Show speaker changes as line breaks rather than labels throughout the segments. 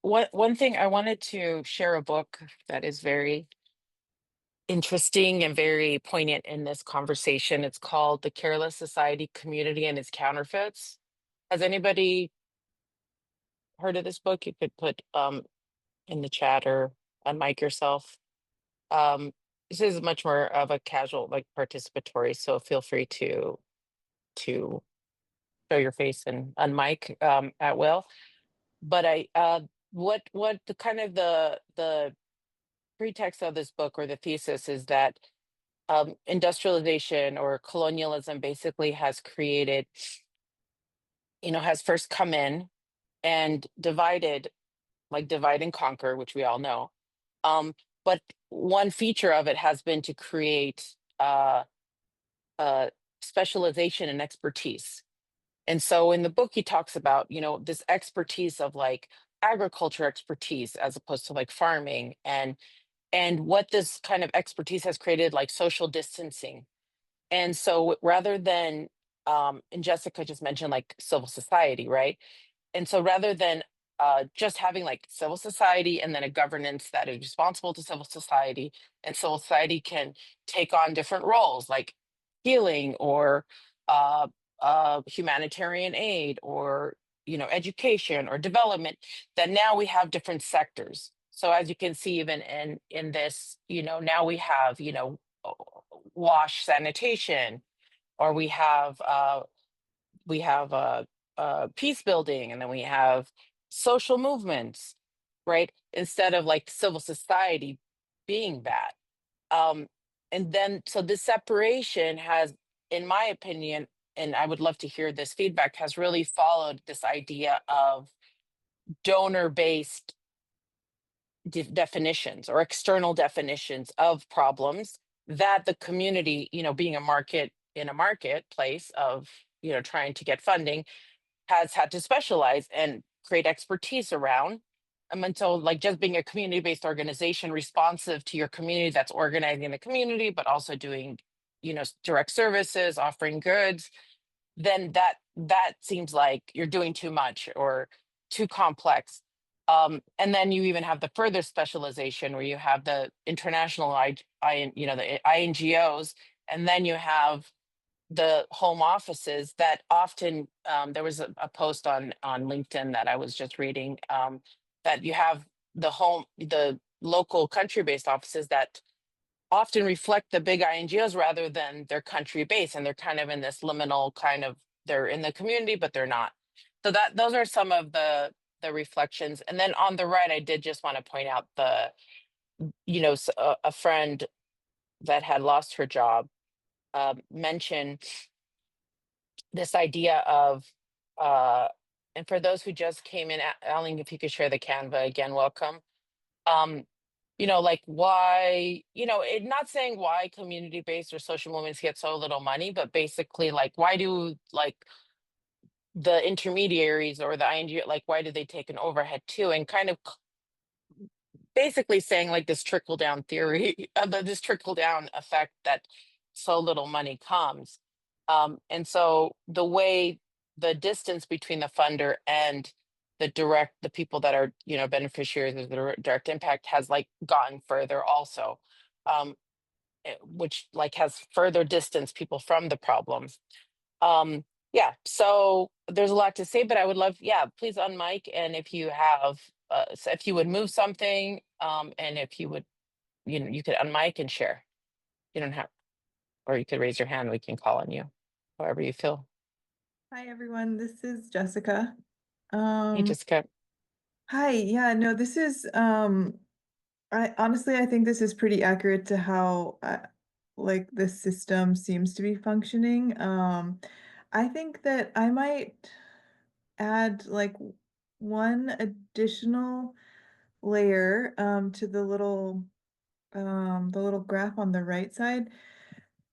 one thing I wanted to share a book that is very interesting and very poignant in this conversation. It's called The Careless Society Community and Its Counterfeits. Has anybody heard of this book? You could put in the chat or unmic yourself. This is much more of a casual, like participatory, so feel free to show your face and unmic at will. But what the kind of the pretext of this book or the thesis is that industrialization or colonialism basically has created, has first come in and divided, like divide and conquer, which we all know. But one feature of it has been to create uh, specialization and expertise. And so in the book, he talks about, this expertise of like agriculture expertise as opposed to like farming and what this kind of expertise has created, like social distancing. And so rather than, and Jessica just mentioned like civil society, right? And so rather than just having like civil society and then a governance that is responsible to civil society, and civil society can take on different roles like healing or uh, humanitarian aid or education or development, that now we have different sectors. So as you can see, even in this, now we have wash sanitation, or we have peace building, and then we have social movements, right? Instead of like civil society being that. Um, and then, so this separation has, in my opinion, and I would love to hear this feedback, has really followed this idea of donor based definitions or external definitions of problems that the community, being a market in a marketplace of, trying to get funding, has had to specialize and create expertise around. And so, like, just being a community based organization responsive to your community, that's organizing the community, but also doing, direct services, offering goods, then that seems like you're doing too much or too complex. And then you even have the further specialization where you have the international the INGOs, and then you have the home offices that often, there was a post on LinkedIn that I was just reading, that you have the local country based offices that often reflect the big INGOs rather than their country base, and they're kind of in this liminal kind of, they're in the community but they're not. So that those are some of the reflections. And then on the right, I did just want to point out a friend that had lost her job mentioned this idea of, uh, and for those who just came in, Alan, if you could share the Canva again, welcome. Um, like why, not saying why community-based or social movements get so little money, but basically like why do like the intermediaries or the ING, like why do they take an overhead too? And kind of basically saying like this trickle down theory, this trickle down effect that so little money comes. And so the distance between the funder and the people that are, beneficiaries of the direct impact has like gotten further also, which like has further distanced people from the problem. Yeah, so there's a lot to say, but I would love, yeah, please unmic, and if you have, so if you would move something, and if you would, you could unmic and share. You don't have, or you could raise your hand. We can call on you, however you feel.
Hi everyone, this is Jessica.
Hey, Jessica.
Hi, yeah, no, this is I think this is pretty accurate to how like the system seems to be functioning. I think that I might add like one additional layer to the little graph on the right side.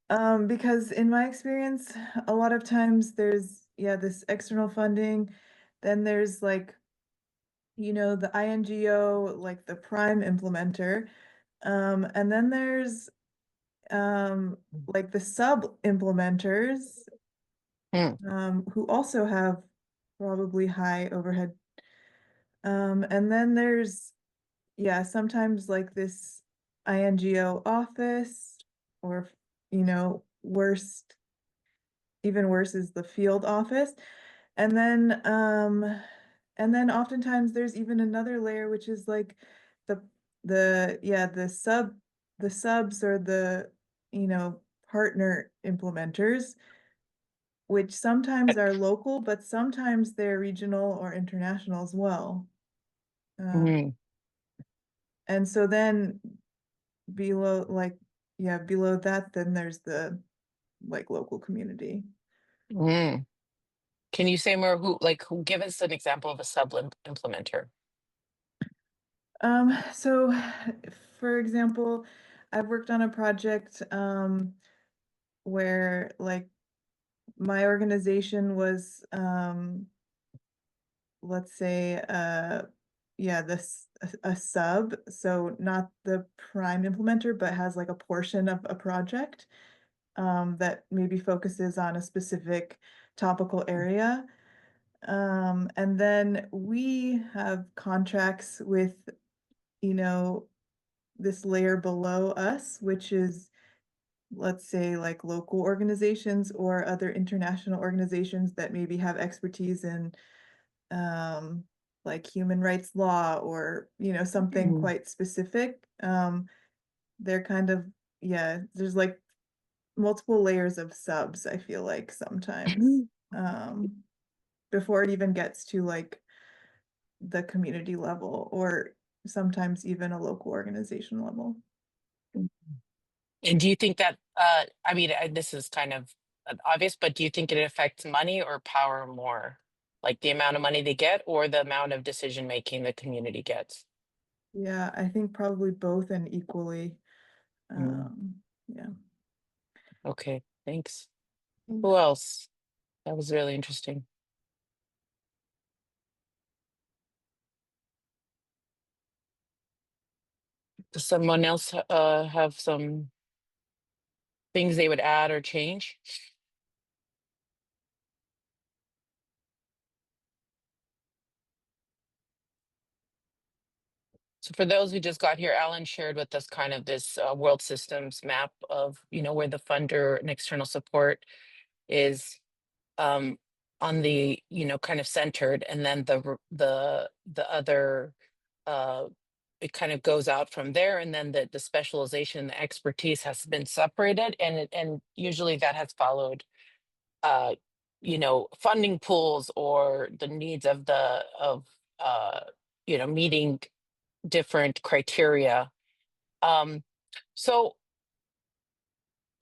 Because in my experience, a lot of times there's this external funding, then there's like the INGO, like the prime implementer. And then there's like the sub implementers,
Hmm.
who also have probably high overhead. And then there's, yeah, sometimes like this INGO office, or, worst, even worse is the field office. And then oftentimes there's even another layer, which is like the the subs, or the, partner implementers, which sometimes are local, but sometimes they're regional or international as well.
Mm,
And so then below, like, yeah, below that, then there's the, like, local community.
mm. Can you say more who give us an example of a implementer?
So for example, I've worked on a project where, like, my organization was, let's say, yeah, this a sub, so not the prime implementer, but has like a portion of a project that maybe focuses on a specific topical area. And then we have contracts with, you know, this layer below us, which is, let's say, like local organizations or other international organizations that maybe have expertise in, um, like human rights law, or, something
Mm.
quite specific. They're kind of, yeah, there's like multiple layers of subs, I feel like sometimes, um, before it even gets to like the community level, or sometimes even a local organization level.
And do you think that, I mean, this is kind of obvious, but do you think it affects money or power more? Like the amount of money they get or the amount of decision making the community gets?
Yeah, I think probably both, and equally.
Mm,
Yeah.
okay, thanks. Who
Thanks.
else? That was really interesting. Does someone else have some things they would add or change? So for those who just got here, Alan shared with us kind of this world systems map of, where the funder and external support is um, on the, kind of centered, and then the other, uh, it kind of goes out from there, and then the specialization, the expertise has been separated, and usually that has followed, uh, funding pools or the needs of meeting different criteria. Um, so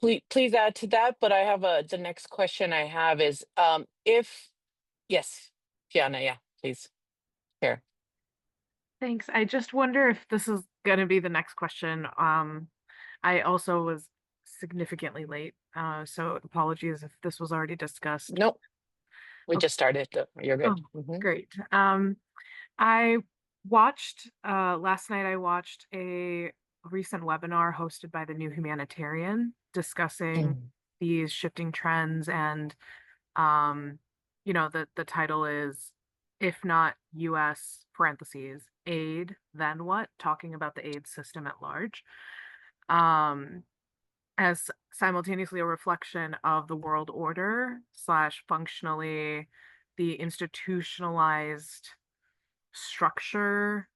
please add to that. But I have the next question I have is if yes, Fiona, yeah, please share.
Thanks. I just wonder if this is going to be the next question. I also was significantly late, so apologies if this was already discussed.
Nope, we
Okay.
just started. You're
Oh,
good.
great. I watched last night. I watched a recent webinar hosted by the New Humanitarian discussing
Mm,
these shifting trends, and um, the title is "If Not U.S. parentheses Aid, Then What?" Talking about the aid system at large, um, as simultaneously a reflection of the world order slash functionally the institutionalized structure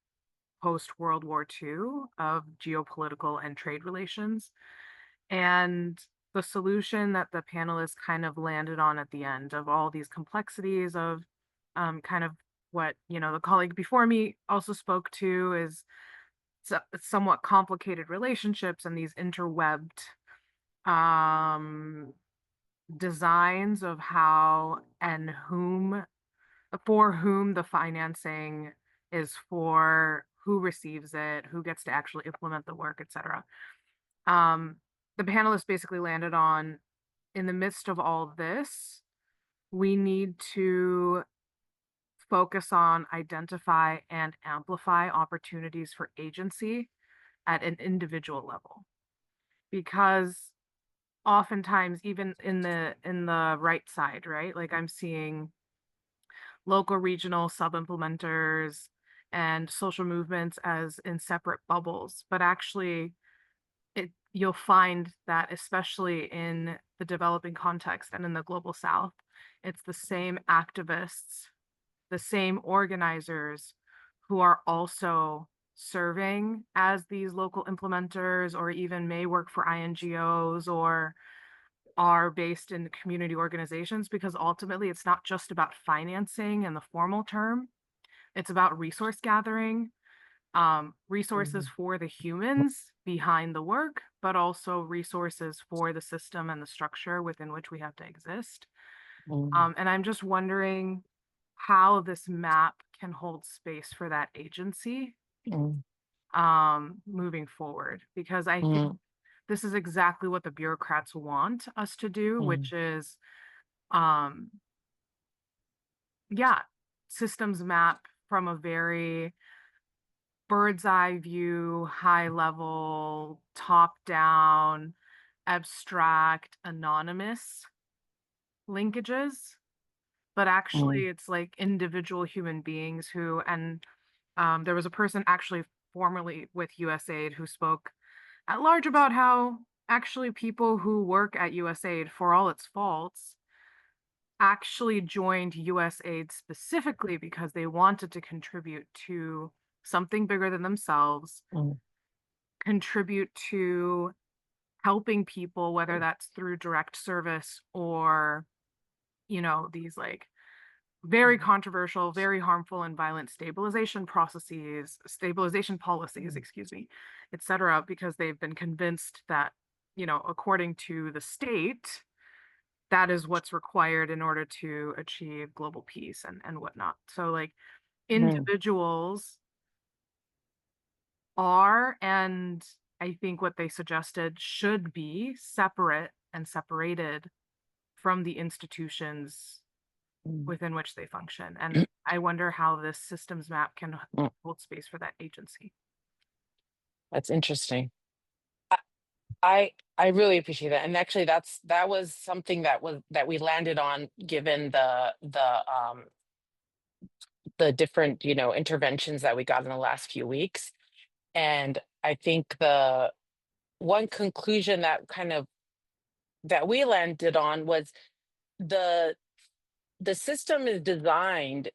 post World War II of geopolitical and trade relations. And the solution that the panelists kind of landed on at the end of all these complexities of kind of what, the colleague before me also spoke to is somewhat complicated relationships and these interwebbed um, designs of how and whom, for whom the financing is for, who receives it, who gets to actually implement the work, etc. Um, the panelists basically landed on, in the midst of all this, we need to focus on identify and amplify opportunities for agency at an individual level, because oftentimes even in the right side, right, like I'm seeing local regional sub implementers and social movements as in separate bubbles, but actually you'll find that especially in the developing context and in the global south, it's the same activists, the same organizers who are also serving as these local implementers or even may work for INGOs or are based in community organizations, because ultimately it's not just about financing in the formal term, it's about resource gathering, resources for the humans behind the work, but also resources for the system and the structure within which we have to exist. And I'm just wondering how this map can hold space for that agency moving forward, because I think this is exactly what the bureaucrats want us to do, which is yeah, systems map from a very bird's eye view, high level, top down, abstract, anonymous linkages, but actually it's like individual human beings who, and there was a person actually formerly with USAID who spoke at large about how actually people who work at USAID, for all its faults, actually joined USAID specifically because they wanted to contribute to something bigger than themselves, contribute to helping people, whether that's through direct service or, you know, these like very controversial, very harmful and violent stabilization policies, excuse me, et cetera, because they've been convinced that, you know, according to the state, that is what's required in order to achieve global peace and whatnot. So like individuals are, and I think what they suggested should be separate and separated from the institutions within which they function. And I wonder how this systems map can hold space for that agency.
That's interesting. I really appreciate that, and actually that was something that we landed on, given the different, you know, interventions that we got in the last few weeks. And I think the one conclusion that we landed on was the system is designed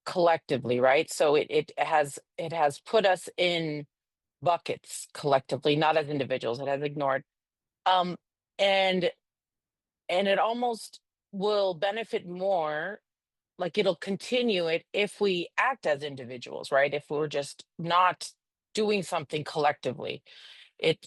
collectively, right? So it has put us in buckets collectively, not as individuals. It has ignored. Um, and it almost will benefit more, like it'll continue it if we act as individuals, right? If we're just not doing something collectively, it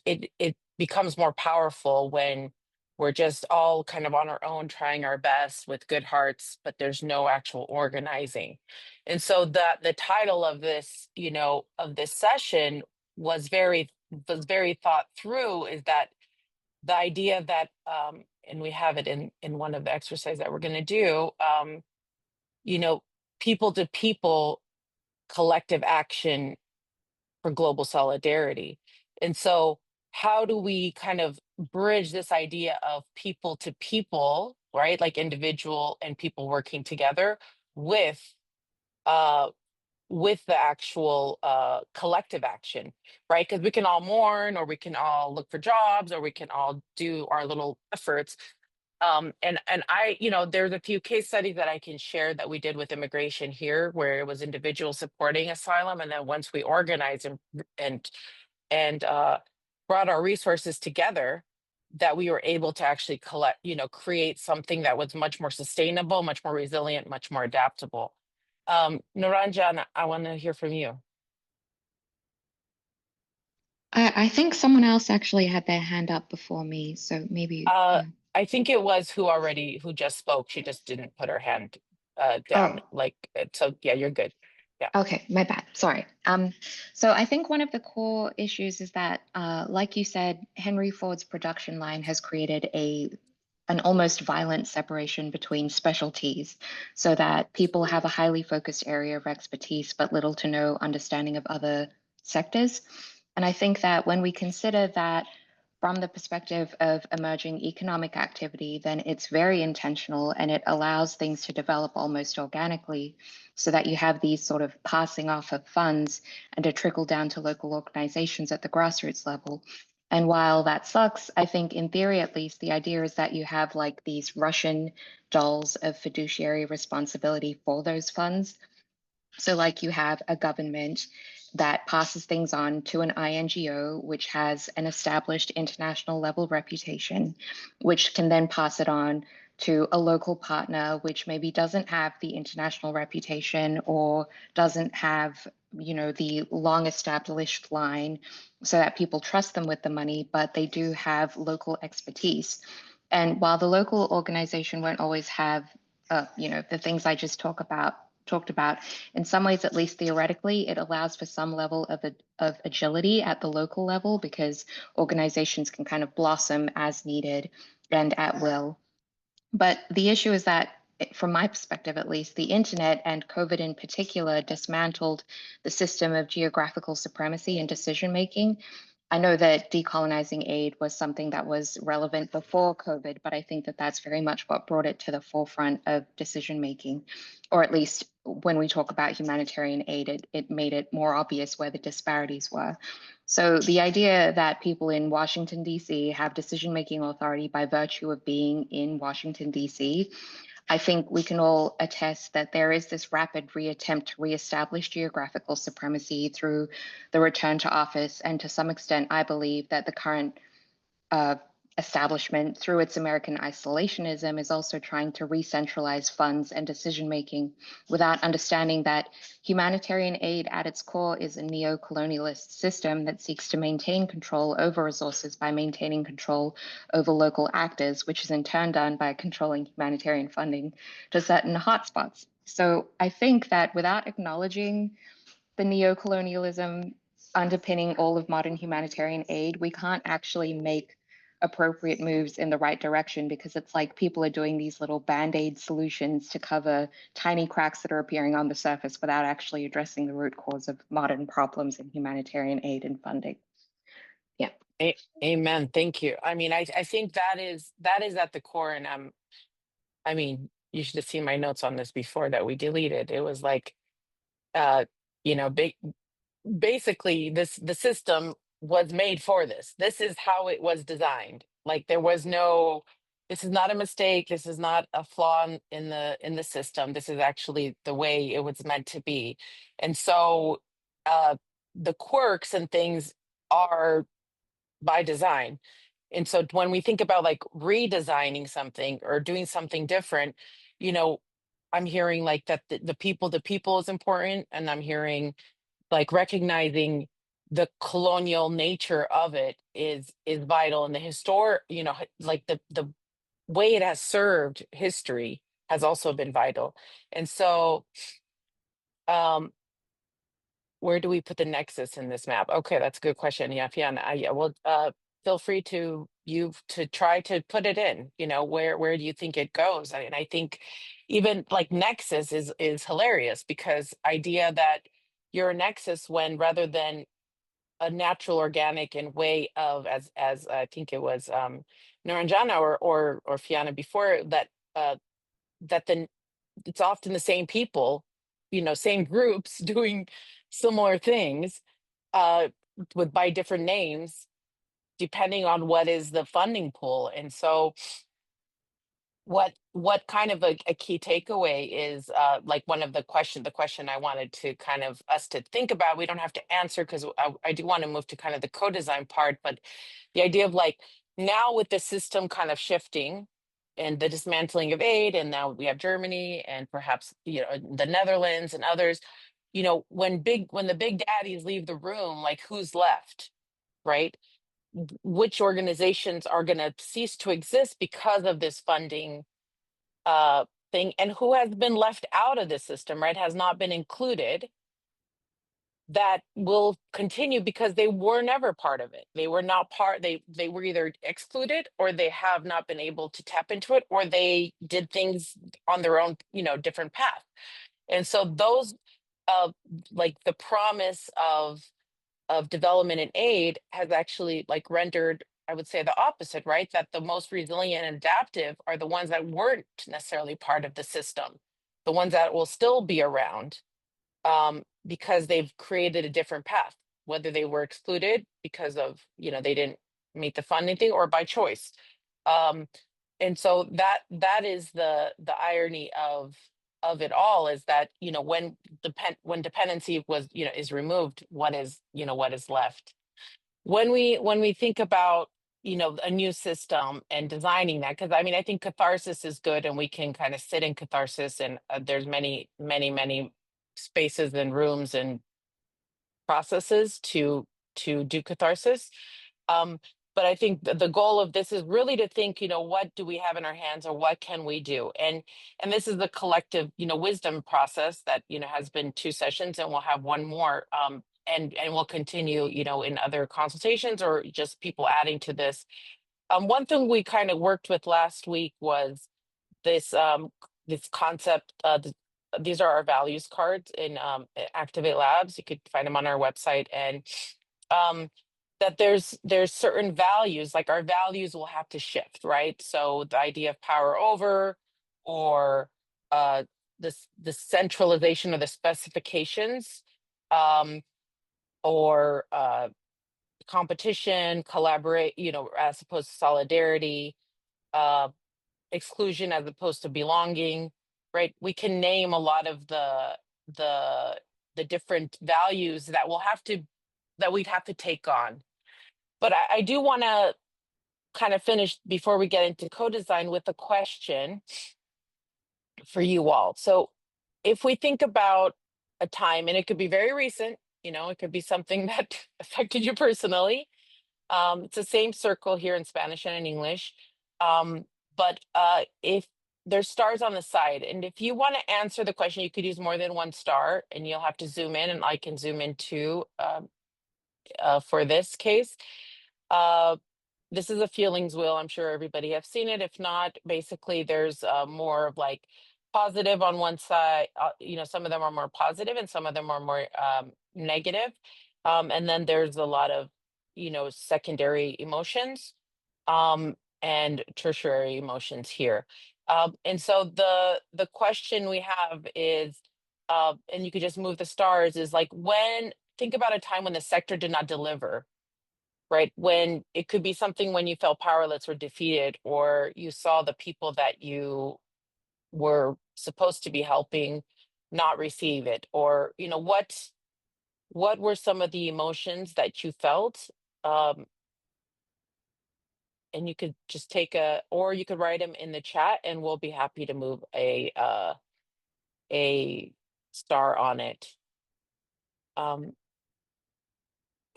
becomes more powerful when we're just all kind of on our own, trying our best with good hearts, but there's no actual organizing. And so the title of this, you know, of this session was very thought through, is that the idea that and we have it in one of the exercises that we're going to do, you know, people to people collective action for global solidarity. And so how do we kind of bridge this idea of people to people, right? Like individual and people working together with uh the actual collective action, right? Because we can all mourn, or we can all look for jobs, or we can all do our little efforts. And I, you know, there's a few case studies that I can share that we did with immigration here, where it was individuals supporting asylum, and then once we organized and and brought our resources together, that we were able to actually collect, you know, create something that was much more sustainable, much more resilient, much more adaptable. Naranjan, I want to hear from you.
I think someone else actually had their hand up before me, so maybe.
I think it was who just spoke. She just didn't put her hand down.
Oh,
Like, so yeah, you're good. Yeah.
okay, my bad. Sorry. So I think one of the core issues is that, like you said, Henry Ford's production line has created an almost violent separation between specialties, so that people have a highly focused area of expertise but little to no understanding of other sectors. And I think that when we consider that from the perspective of emerging economic activity, then it's very intentional and it allows things to develop almost organically so that you have these sort of passing off of funds and a trickle down to local organizations at the grassroots level. And while that sucks, I think in theory, at least, the idea is that you have like these Russian dolls of fiduciary responsibility for those funds. So, like, you have a government that passes things on to an INGO, which has an established international level reputation, which can then pass it on to a local partner, which maybe doesn't have the international reputation or doesn't have, you know, the long established line so that people trust them with the money, but they do have local expertise. And while the local organization won't always have, you know, the things I just talked about, in some ways, at least theoretically, it allows for some level of agility at the local level because organizations can kind of blossom as needed and at will. But the issue is that, from my perspective at least, the internet and COVID in particular dismantled the system of geographical supremacy and decision making. I know that decolonizing aid was something that was relevant before COVID, but I think that that's very much what brought it to the forefront of decision making, or at least when we talk about humanitarian aid, it made it more obvious where the disparities were. So the idea that people in Washington, D.C. have decision-making authority by virtue of being in Washington, D.C., I think we can all attest that there is this rapid reattempt to reestablish geographical supremacy through the return to office. And to some extent, I believe that the current establishment, through its American isolationism, is also trying to re-centralize funds and decision-making without understanding that humanitarian aid at its core is a neo-colonialist system that seeks to maintain control over resources by maintaining control over local actors, which is in turn done by controlling humanitarian funding to certain hotspots. So I think that without acknowledging the neo-colonialism underpinning all of modern humanitarian aid, we can't actually make appropriate moves in the right direction because it's like people are doing these little band-aid solutions to cover tiny cracks that are appearing on the surface without actually addressing the root cause of modern problems in humanitarian aid and funding. Yeah.
Amen. Thank you. I mean, I think that is at the core, and I mean, you should have seen my notes on this before that we deleted. It was like, you know, basically the system was made for this. This is how it was designed. Like there was no, this is not a mistake. This is not a flaw in the system. This is actually the way it was meant to be. And so the quirks and things are by design. And so when we think about like redesigning something or doing something different, you know, I'm hearing like that the people to people is important, and I'm hearing like recognizing the colonial nature of it is vital, and the historic, you know, like the way it has served history has also been vital. And so where do we put the nexus in this map? Okay, that's a good question. Yeah, Fiona, yeah, well, feel free to try to put it in, you know, where do you think it goes? And I think even like nexus is hilarious, because idea that you're a nexus when rather than a natural organic and way of, as I think it was Naranjana or Fiona before, that that the it's often the same people, you know, same groups doing similar things uh with by different names depending on what is the funding pool. And so what kind of a key takeaway is like one of the question I wanted to kind of us to think about. We don't have to answer because I do want to move to kind of the co-design part, but the idea of like now with the system kind of shifting and the dismantling of aid, and now we have Germany and perhaps, you know, the Netherlands and others, you know, when the big daddies leave the room, like who's left, right? Which organizations are going to cease to exist because of this funding thing, and who has been left out of the system, right, has not been included, that will continue because they were never part of it. They were not part, they were either excluded or they have not been able to tap into it, or they did things on their own, you know, different path. And so those like the promise of development and aid has actually like rendered I would say the opposite, right? That the most resilient and adaptive are the ones that weren't necessarily part of the system, the ones that will still be around, because they've created a different path, whether they were excluded because of, they didn't meet the funding thing, or by choice. Um, and so that is the irony of it all, is that, when dependency was, is removed, what is left. When we think about, a new system and designing that, because I mean, I think catharsis is good, and we can kind of sit in catharsis, and there's many, many, many spaces and rooms and processes to do catharsis. Um, but I think the goal of this is really to think, what do we have in our hands, or what can we do? And this is the collective, wisdom process that, has been 2 sessions, and we'll have one more. And we'll continue, in other consultations, or just people adding to this. One thing we kind of worked with last week was this concept. These are our values cards in Activate Labs. You could find them on our website, and um, that there's certain values, like our values will have to shift, right? So the idea of power over, or the centralization of the specifications, um, or competition, collaborate, as opposed to solidarity, uh, exclusion as opposed to belonging, right? We can name a lot of the the different values that we'd have to take on. But I do want to kind of finish before we get into co-design with a question for you all. So if we think about a time, and it could be very recent, it could be something that affected you personally. It's the same circle here in Spanish and in English. But if there's stars on the side, and if you want to answer the question, you could use more than 1 star, and you'll have to zoom in, and I can zoom in too, for this case. This is a feelings wheel. I'm sure everybody have seen it. If not, basically there's more of like positive on one side. Some of them are more positive, and some of them are more negative. And then there's a lot of, secondary emotions, and tertiary emotions here. And so the question we have is, and you could just move the stars, is like, think about a time when the sector did not deliver, right? When it could be something when you felt powerless or defeated, or you saw the people that you were supposed to be helping not receive it, or, what were some of the emotions that you felt? And you could just or you could write them in the chat, and we'll be happy to move a star on it.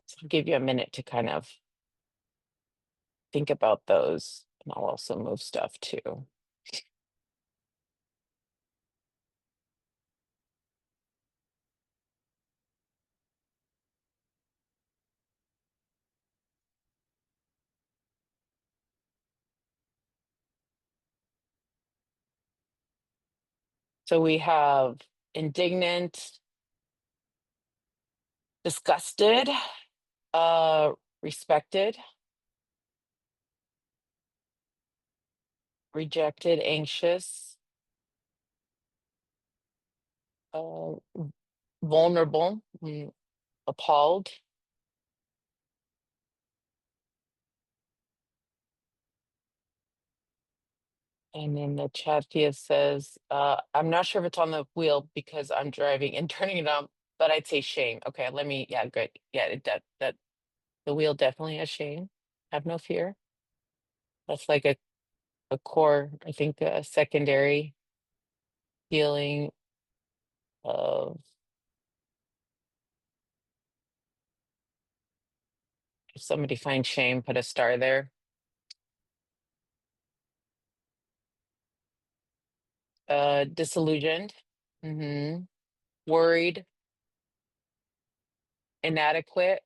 So I'll give you a minute to kind of think about those, and I'll also move stuff too. So we have indignant, disgusted, respected, rejected, anxious, uh, vulnerable, appalled. And then the chat here says, I'm not sure if it's on the wheel because I'm driving and turning it on, but I'd say shame. Okay, yeah, good. Yeah, that the wheel definitely has shame. Have no fear. That's like a core, I think, a secondary feeling of, if somebody finds shame, put a star there. Disillusioned, worried, inadequate,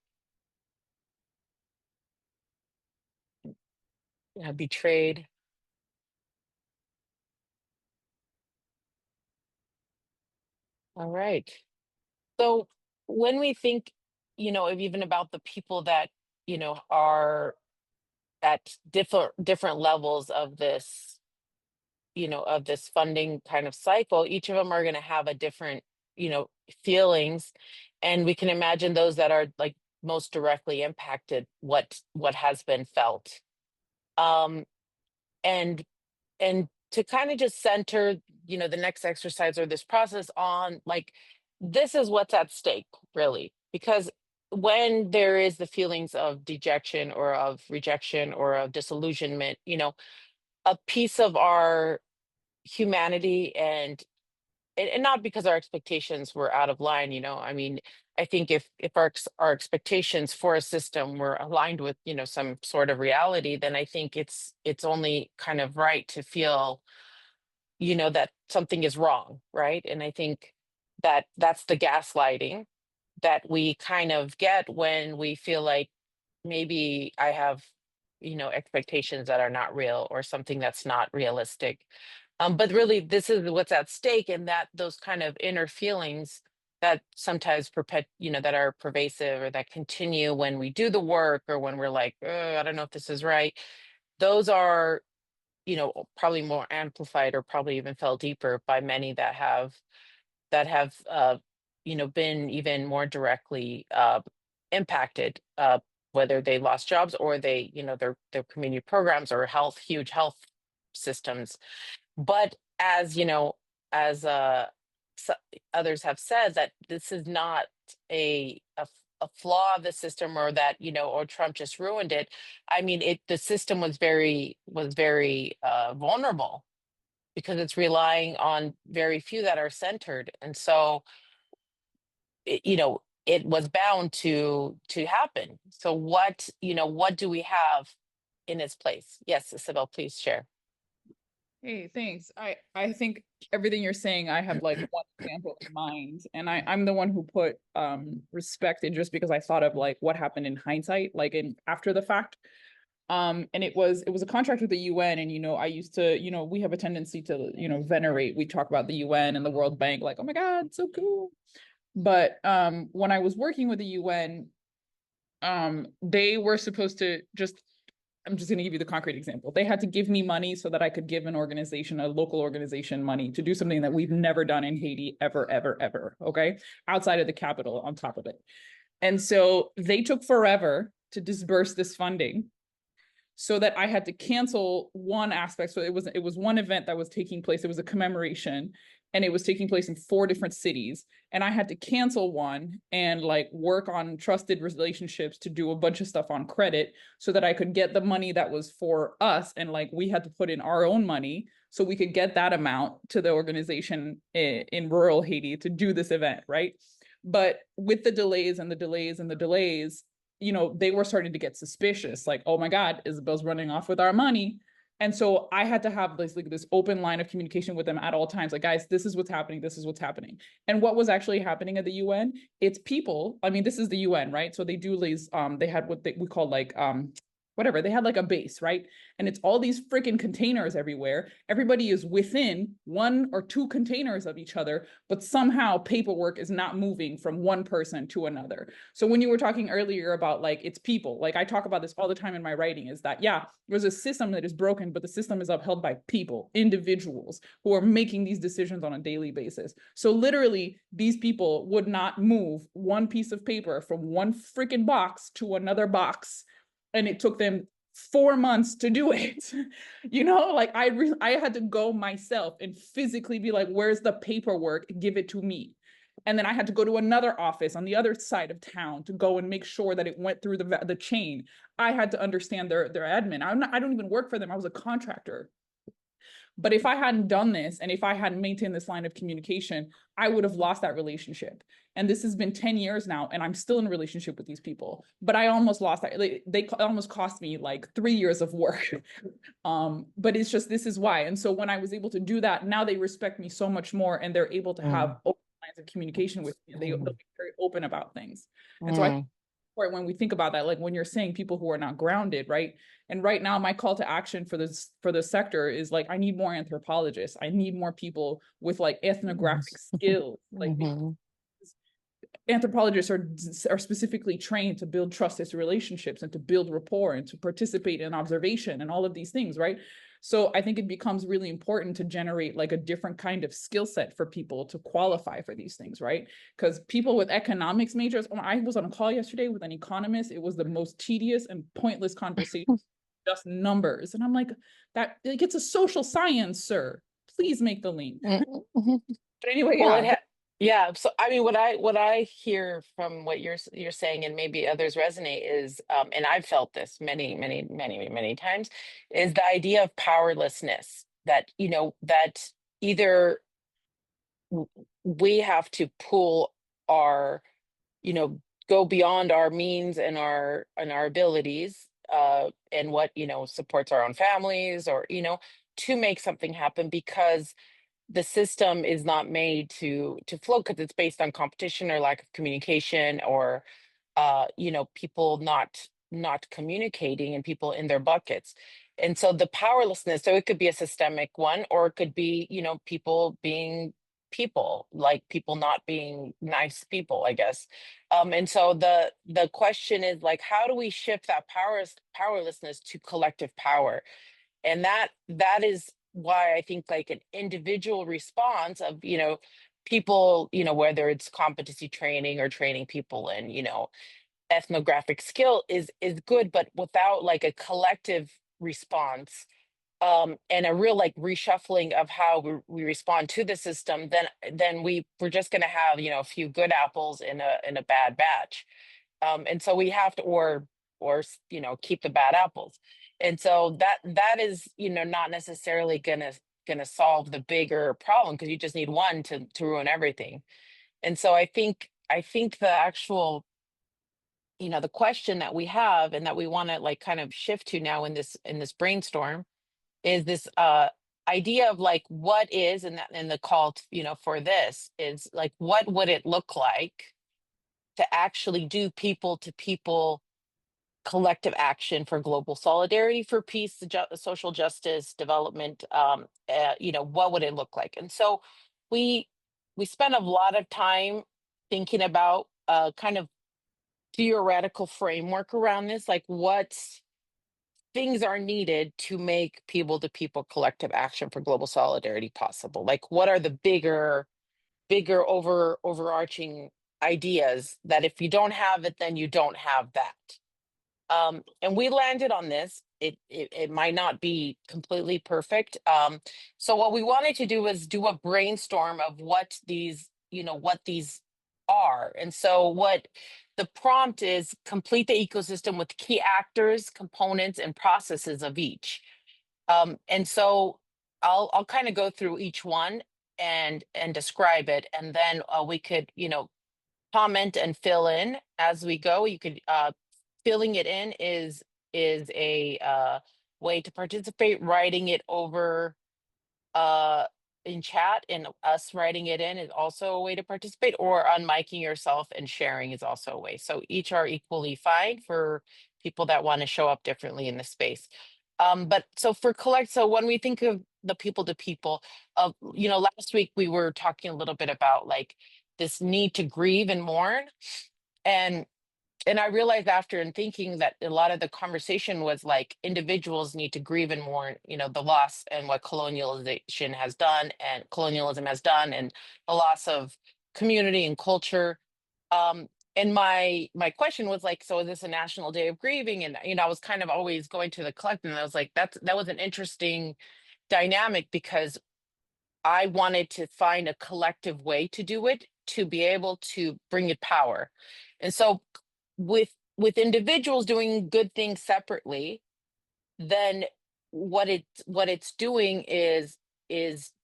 betrayed. All right. So when we think, even about the people that, are at different levels of this, of this funding kind of cycle, each of them are going to have a different, feelings. And we can imagine those that are like most directly impacted, what has been felt. Um, and to kind of just center, the next exercise or this process on like, this is what's at stake, really. Because when there is the feelings of dejection or of rejection or of disillusionment, a piece of our humanity, and not because our expectations were out of line, I mean, I think if our expectations for a system were aligned with, some sort of reality, then I think it's only kind of right to feel, that something is wrong, right? And I think that that's the gaslighting that we kind of get when we feel like maybe I have, expectations that are not real or something that's not realistic. But really, this is what's at stake, and that those kind of inner feelings that sometimes that are pervasive or that continue when we do the work or when we're like, I don't know if this is right. Those are, probably more amplified or probably even felt deeper by many that have been even more directly impacted, whether they lost jobs or they, their community programs or huge health systems. But as as others have said, that this is not a flaw of the system, or that, or Trump just ruined it. I mean, the system was very vulnerable because it's relying on very few that are centered. And so it was bound to happen. So what do we have in its place? Yes, Isabel, please share.
Hey, thanks. I think everything you're saying, I have like one example in mind, and I'm the one who put respect in just because I thought of like what happened in hindsight, like in after the fact. And it was a contract with the UN, and I used to, we have a tendency to, venerate. We talk about the UN and the World Bank, like, oh my God, so cool. But when I was working with the UN, they were supposed to I'm just going to give you the concrete example. They had to give me money so that I could give an organization, a local organization, money to do something that we've never done in Haiti ever, ever, ever. Okay. Outside of the capital on top of it. And so they took forever to disburse this funding, so that I had to cancel one aspect. So it was one event that was taking place. It was a commemoration, and it was taking place in 4 different cities. And I had to cancel one and like work on trusted relationships to do a bunch of stuff on credit so that I could get the money that was for us. And like we had to put in our own money so we could get that amount to the organization in rural Haiti to do this event, right? But with the delays and the delays and the delays, they were starting to get suspicious, like, oh my God, Isabel's running off with our money. And so I had to have this open line of communication with them at all times. Like, guys, this is what's happening. This is what's happening. And what was actually happening at the UN, it's people. I mean, this is the UN, right? So they do these, they had what we call like, whatever, they had like a base, right? And it's all these freaking containers everywhere. Everybody is within 1 or 2 containers of each other, but somehow paperwork is not moving from one person to another. So when you were talking earlier about like, it's people, like I talk about this all the time in my writing, is that, yeah, there's a system that is broken, but the system is upheld by people, individuals who are making these decisions on a daily basis. So literally these people would not move one piece of paper from one freaking box to another box. And it took them 4 months to do it. Like I had to go myself and physically be like, where's the paperwork? Give it to me. And then I had to go to another office on the other side of town to go and make sure that it went through the chain. I had to understand their admin. I don't even work for them. I was a contractor. But if I hadn't done this, and if I hadn't maintained this line of communication, I would have lost that relationship. And this has been 10 years now, and I'm still in a relationship with these people. But I almost lost that. They almost cost me like 3 years of work. But it's just, this is why. And so when I was able to do that, now they respect me so much more, and they're able to have open lines of communication with me. They'll be very open about things. And so I think when we think about that, like when you're saying people who are not grounded, right? And right now, my call to action for the sector is like, I need more anthropologists. I need more people with like ethnographic skills. Like anthropologists are specifically trained to build trusted relationships and to build rapport and to participate in observation and all of these things, right? So I think it becomes really important to generate like a different kind of skill set for people to qualify for these things, right? Because people with economics majors, I was on a call yesterday with an economist. It was the most tedious and pointless conversation, just numbers. And I'm like, that like, it's a social science, sir. Please make the link.
Mhm.
But anyway,
Well,
yeah.
yeah. So I mean, what I hear from what you're saying, and maybe others resonate, is, and I've felt this many times, is the idea of powerlessness. That that either we have to pull our, go beyond our means and our abilities, and what supports our own families, or to make something happen, because the system is not made to flow, because it's based on competition or lack of communication, or people not communicating, and people in their buckets. And so the powerlessness, so it could be a systemic one, or it could be people being people, like people not being nice people, I guess. And so the question is, like, how do we shift that powerlessness to collective power? And that is why I think, like, an individual response of people, whether it's competency training or training people in ethnographic skill, is good, but without like a collective response, and a real like reshuffling of how we respond to the system, then we're just going to have a few good apples in a bad batch. And so we have to, or keep the bad apples. And so that is not necessarily gonna solve the bigger problem, because you just need one to ruin everything. And so I think the actual the question that we have, and that we want to like kind of shift to now in this brainstorm, is this idea of like what is, and that, and the call for this is like, what would it look like to actually do people to people collective action for global solidarity, for peace, social justice, development. What would it look like? And so we we spent a lot of time thinking about kind of theoretical framework around this, like what things are needed to make people to people collective action for global solidarity possible. Like, what are the bigger overarching ideas that if you don't have it, then you don't have that. And we landed on this. It might not be completely perfect. So what we wanted to do was do a brainstorm of what these are. And so what the prompt is: complete the ecosystem with key actors, components, and processes of each. And so I'll kind of go through each one and describe it, and then we could comment and fill in as we go. You could filling it in is a way to participate. Writing it over uh in chat and us writing it in is also a way to participate, or unmiking yourself and sharing is also a way. So each are equally fine for people that want to show up differently in the space. But so when we think of the people to people, last week we were talking a little bit about like this need to grieve and mourn. And I realized after in thinking that a lot of the conversation was like individuals need to grieve and mourn, the loss and what colonialism has done, and the loss of community and culture. And my question was like, so is this a national day of grieving? And I was kind of always going to the collective, and I was like, that was an interesting dynamic, because I wanted to find a collective way to do it, to be able to bring it power. And so with individuals doing good things separately, then what it's doing is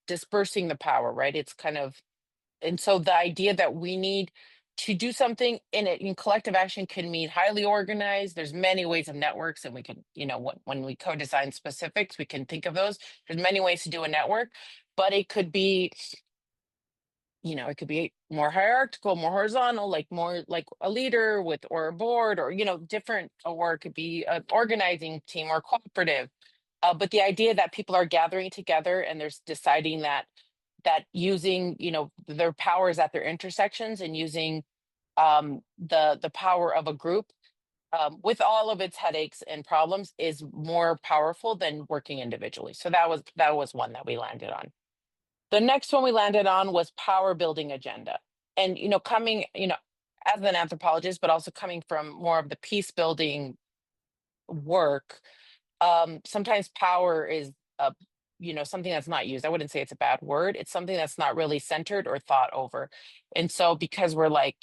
dispersing the power, right? It's kind of, and so the idea that we need to do something in collective action can mean highly organized. There's many ways of networks, and we can, when we co-design specifics, we can think of those. There's many ways to do a network, but it could be more hierarchical, more horizontal, like more like a leader with, or a board, or different, or it could be an organizing team or cooperative. But the idea that people are gathering together and there's deciding that using their powers at their intersections, and using the power of a group, with all of its headaches and problems, is more powerful than working individually. So that was one that we landed on. The next one we landed on was power building agenda. And, coming, as an anthropologist, but also coming from more of the peace building work, sometimes power is something that's not used. I wouldn't say it's a bad word. It's something that's not really centered or thought over. And so because we're like,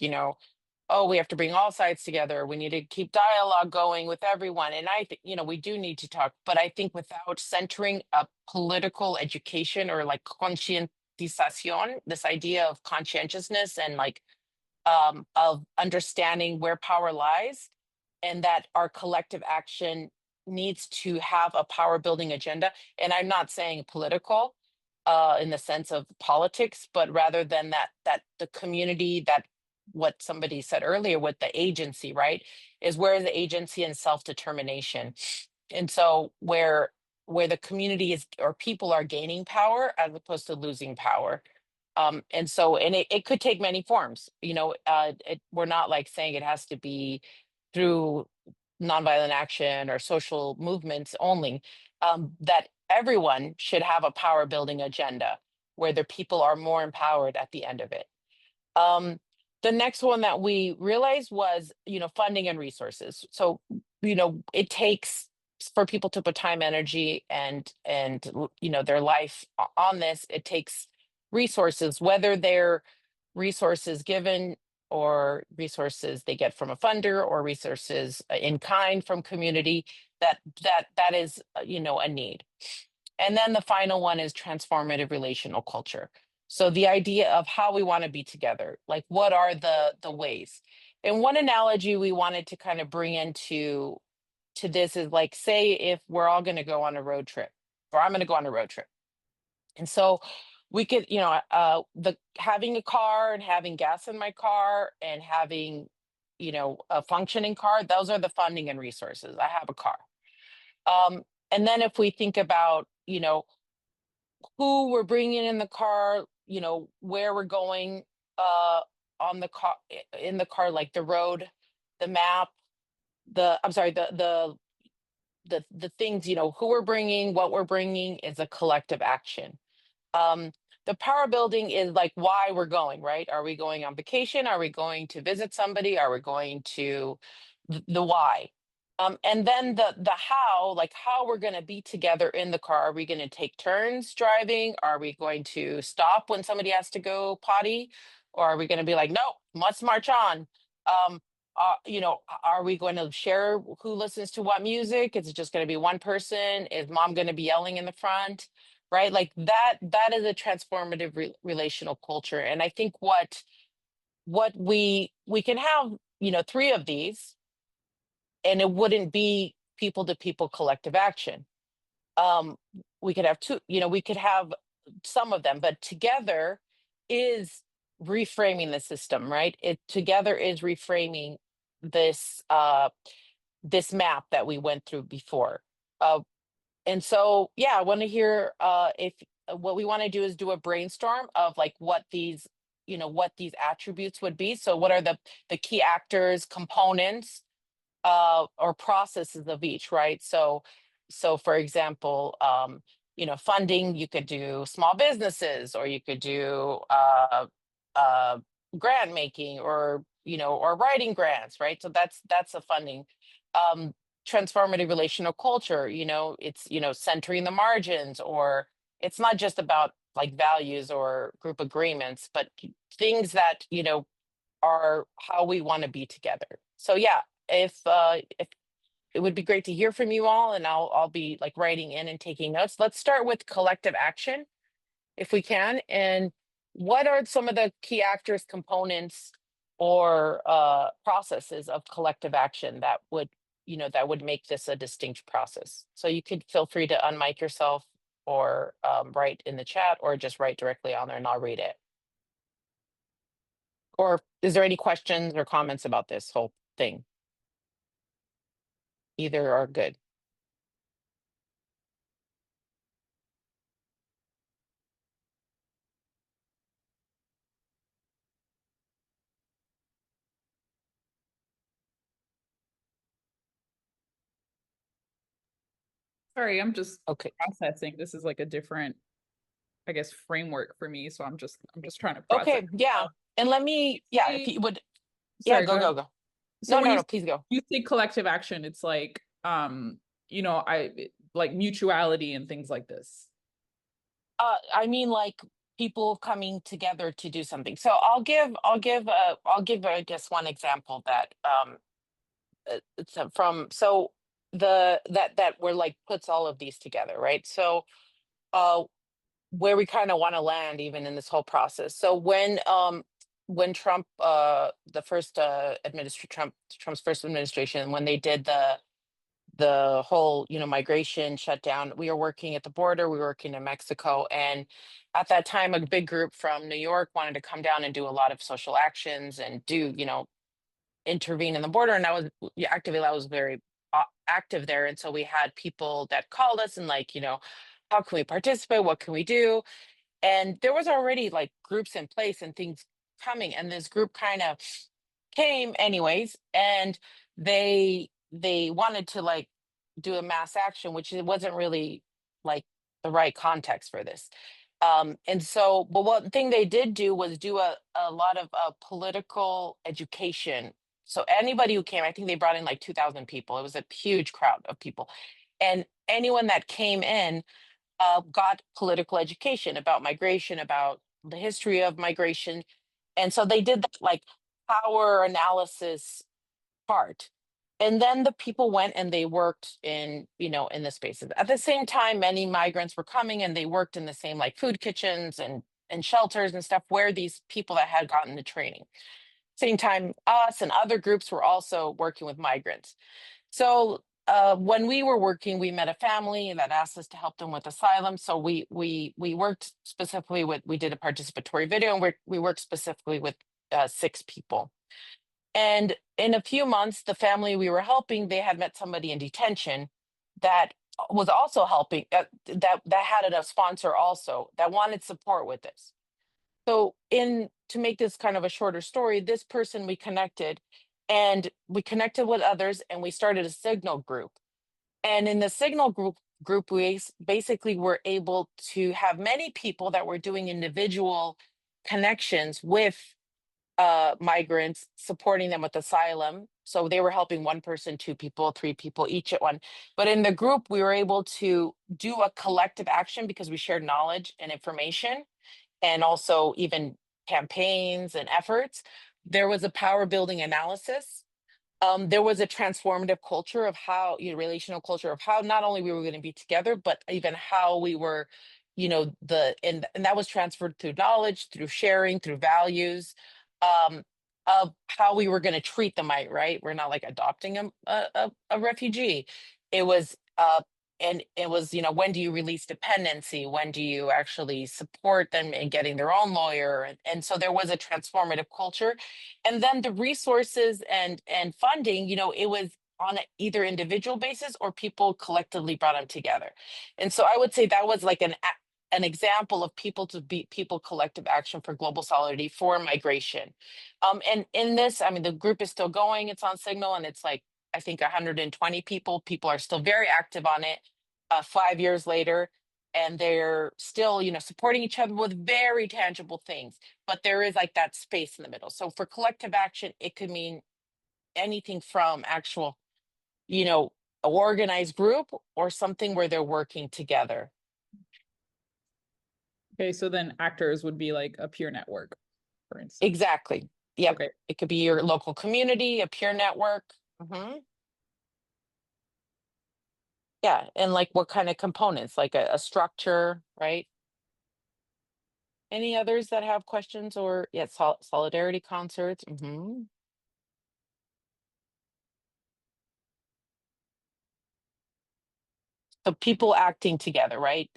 oh, we have to bring all sides together, we need to keep dialogue going with everyone, and I think, we do need to talk, but I think without centering a political education or like conscientization, this idea of conscientiousness and like of understanding where power lies, and that our collective action needs to have a power building agenda. And I'm not saying political in the sense of politics, but rather than that the community, that what somebody said earlier with the agency, right, is where is the agency and self-determination. And so where the community is or people are gaining power as opposed to losing power. And so, and it could take many forms, we're not like saying it has to be through nonviolent action or social movements only, that everyone should have a power building agenda where the people are more empowered at the end of it. The next one that we realized was, funding and resources. So, it takes for people to put time, energy, and their life on this. It takes resources, whether they're resources given or resources they get from a funder or resources in kind from community, that is a need. And then the final one is transformative relational culture. So the idea of how we want to be together, like what are the ways. And one analogy we wanted to kind of bring into this is like, say if we're all going to go on a road trip, or I'm going to go on a road trip. And so we could, the having a car and having gas in my car and having, a functioning car, those are the funding and resources. I have a car. And then if we think about, who we're bringing in the car, where we're going on the car, in the car, like the road, the map, I'm sorry, the things, who we're bringing, what we're bringing is a collective action. The power building is like why we're going, right? Are we going on vacation? Are we going to visit somebody? Are we going to the why? And then the how, like how we're going to be together in the car. Are we going to take turns driving? Are we going to stop when somebody has to go potty? Or are we going to be like, no, let's march on? Are we going to share who listens to what music? Is it just going to be one person? Is mom going to be yelling in the front? Right? Like that is a transformative relational culture. And I think what we can have, three of these, and it wouldn't be people to people collective action. We could have two, we could have some of them, but together is reframing the system, right? It together is reframing this this map that we went through before. And so, yeah, I want to hear if what we want to do is do a brainstorm of like what these, what these attributes would be. So what are the key actors, components, or processes of each, right? So for example, funding, you could do small businesses, or you could do uh, grant making, or or writing grants, right? So that's a funding. Um, Transformative relational culture, it's centering the margins, or it's not just about like values or group agreements, but things that are how we want to be together. So yeah, if it would be great to hear from you all, and I'll be like writing in and taking notes. Let's start with collective action if we can. And what are some of the key actors, components, or processes of collective action that would make this a distinct process? So you could feel free to unmic yourself, or write in the chat, or just write directly on there and I'll read it. Or is there any questions or comments about this whole thing? Either are good.
Sorry, I'm just
Okay.
processing. This is like a different, I guess, framework for me. So I'm just trying to process.
Okay. Yeah.
Uh,
And let me, yeah, if
say-
you would, yeah,
Sorry, go
go,
ahead.
go, go.
So
No,
when
no, no, please go.
you say collective action, it's like, like mutuality and things like this.
I mean, like people coming together to do something. So I'll give, I guess, one example that, it's from, so that we're like puts all of these together, right? So, uh, where we kind of want to land even in this whole process. So when Trump, the first, Trump's first administration, when they did the whole, migration shutdown, we were working at the border, we were working in Mexico, and at that time a big group from New York wanted to come down and do a lot of social actions and do, intervene in the border. And I was very, active there, and so we had people that called us and like, how can we participate, what can we do? And there was already like groups in place and things coming, and this group kind of came anyways, and they wanted to like do a mass action, which it wasn't really like the right context for this. And so, but one thing they did do was do a lot of political education. So anybody who came, I think they brought in like 2,000 people. It was a huge crowd of people, and anyone that came in, got political education about migration, about the history of migration. And so they did that like power analysis part. And then the people went and they worked in, in the spaces. At the same time, many migrants were coming and they worked in the same like food kitchens and shelters and stuff where these people that had gotten the training. Same time, us and other groups were also working with migrants. So, when we were working, we met a family that asked us to help them with asylum. So we worked specifically with, we did a participatory video, and we worked specifically with, 6 people. And in a few months, the family we were helping, they had met somebody in detention that was also helping, that had a sponsor also that wanted support with this. So in to make this kind of a shorter story, this person we connected, and we connected with others, and we started a signal group. And in the signal group, we basically were able to have many people that were doing individual connections with, migrants, supporting them with asylum. So they were helping one person, 2 people, 3 people, each at one. But in the group, we were able to do a collective action because we shared knowledge and information, and also even campaigns and efforts. There was a power building analysis. There was a transformative culture of how, relational culture of how not only we were going to be together, but even how we were, and that was transferred through knowledge, through sharing, through values, um, of how we were going to treat them, right? We're not like adopting a refugee. It was, and it was, when do you release dependency? When do you actually support them in getting their own lawyer? And so there was a transformative culture. And then the resources and funding, it was on either individual basis or people collectively brought them together. And so I would say that was like an example of people collective action for global solidarity for migration. And in this, I mean, the group is still going. It's on Signal, and it's like, I think 120 people. People are still very active on it, 5 years later, and they're still, supporting each other with very tangible things. But there is like that space in the middle. So for collective action, it could mean anything from actual, organized group or something where they're working together.
Okay, so then actors would be like a peer network, for instance.
Exactly. Yep.
Okay.
It could be your local community, a peer network. Yeah, and like what kind of components, like a structure, right? Any others that have questions, or yeah, solidarity concerts? So people acting together, right?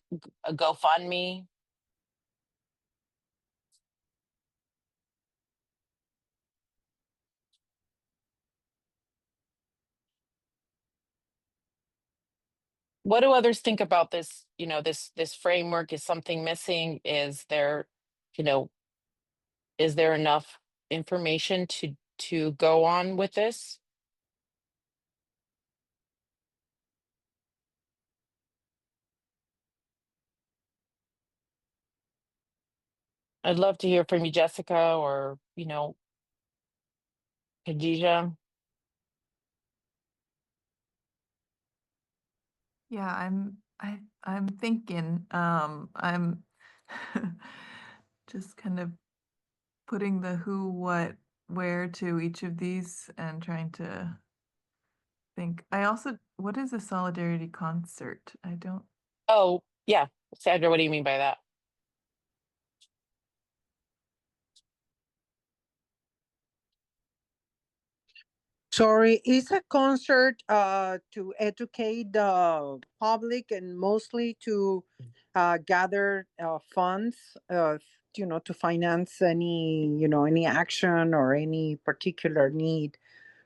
A GoFundMe. What do others think about this? This framework, is something missing? Is there, you know, is there enough information to go on with this? I'd love to hear from you, Jessica, or, Khadijah.
Yeah, I'm thinking, I'm just kind of putting the who, what, where to each of these and trying to think. What is a solidarity concert? I don't.
Oh, yeah. Sandra, what do you mean by that?
Sorry, it's a concert to educate the public and mostly to gather funds, to finance any action or any particular need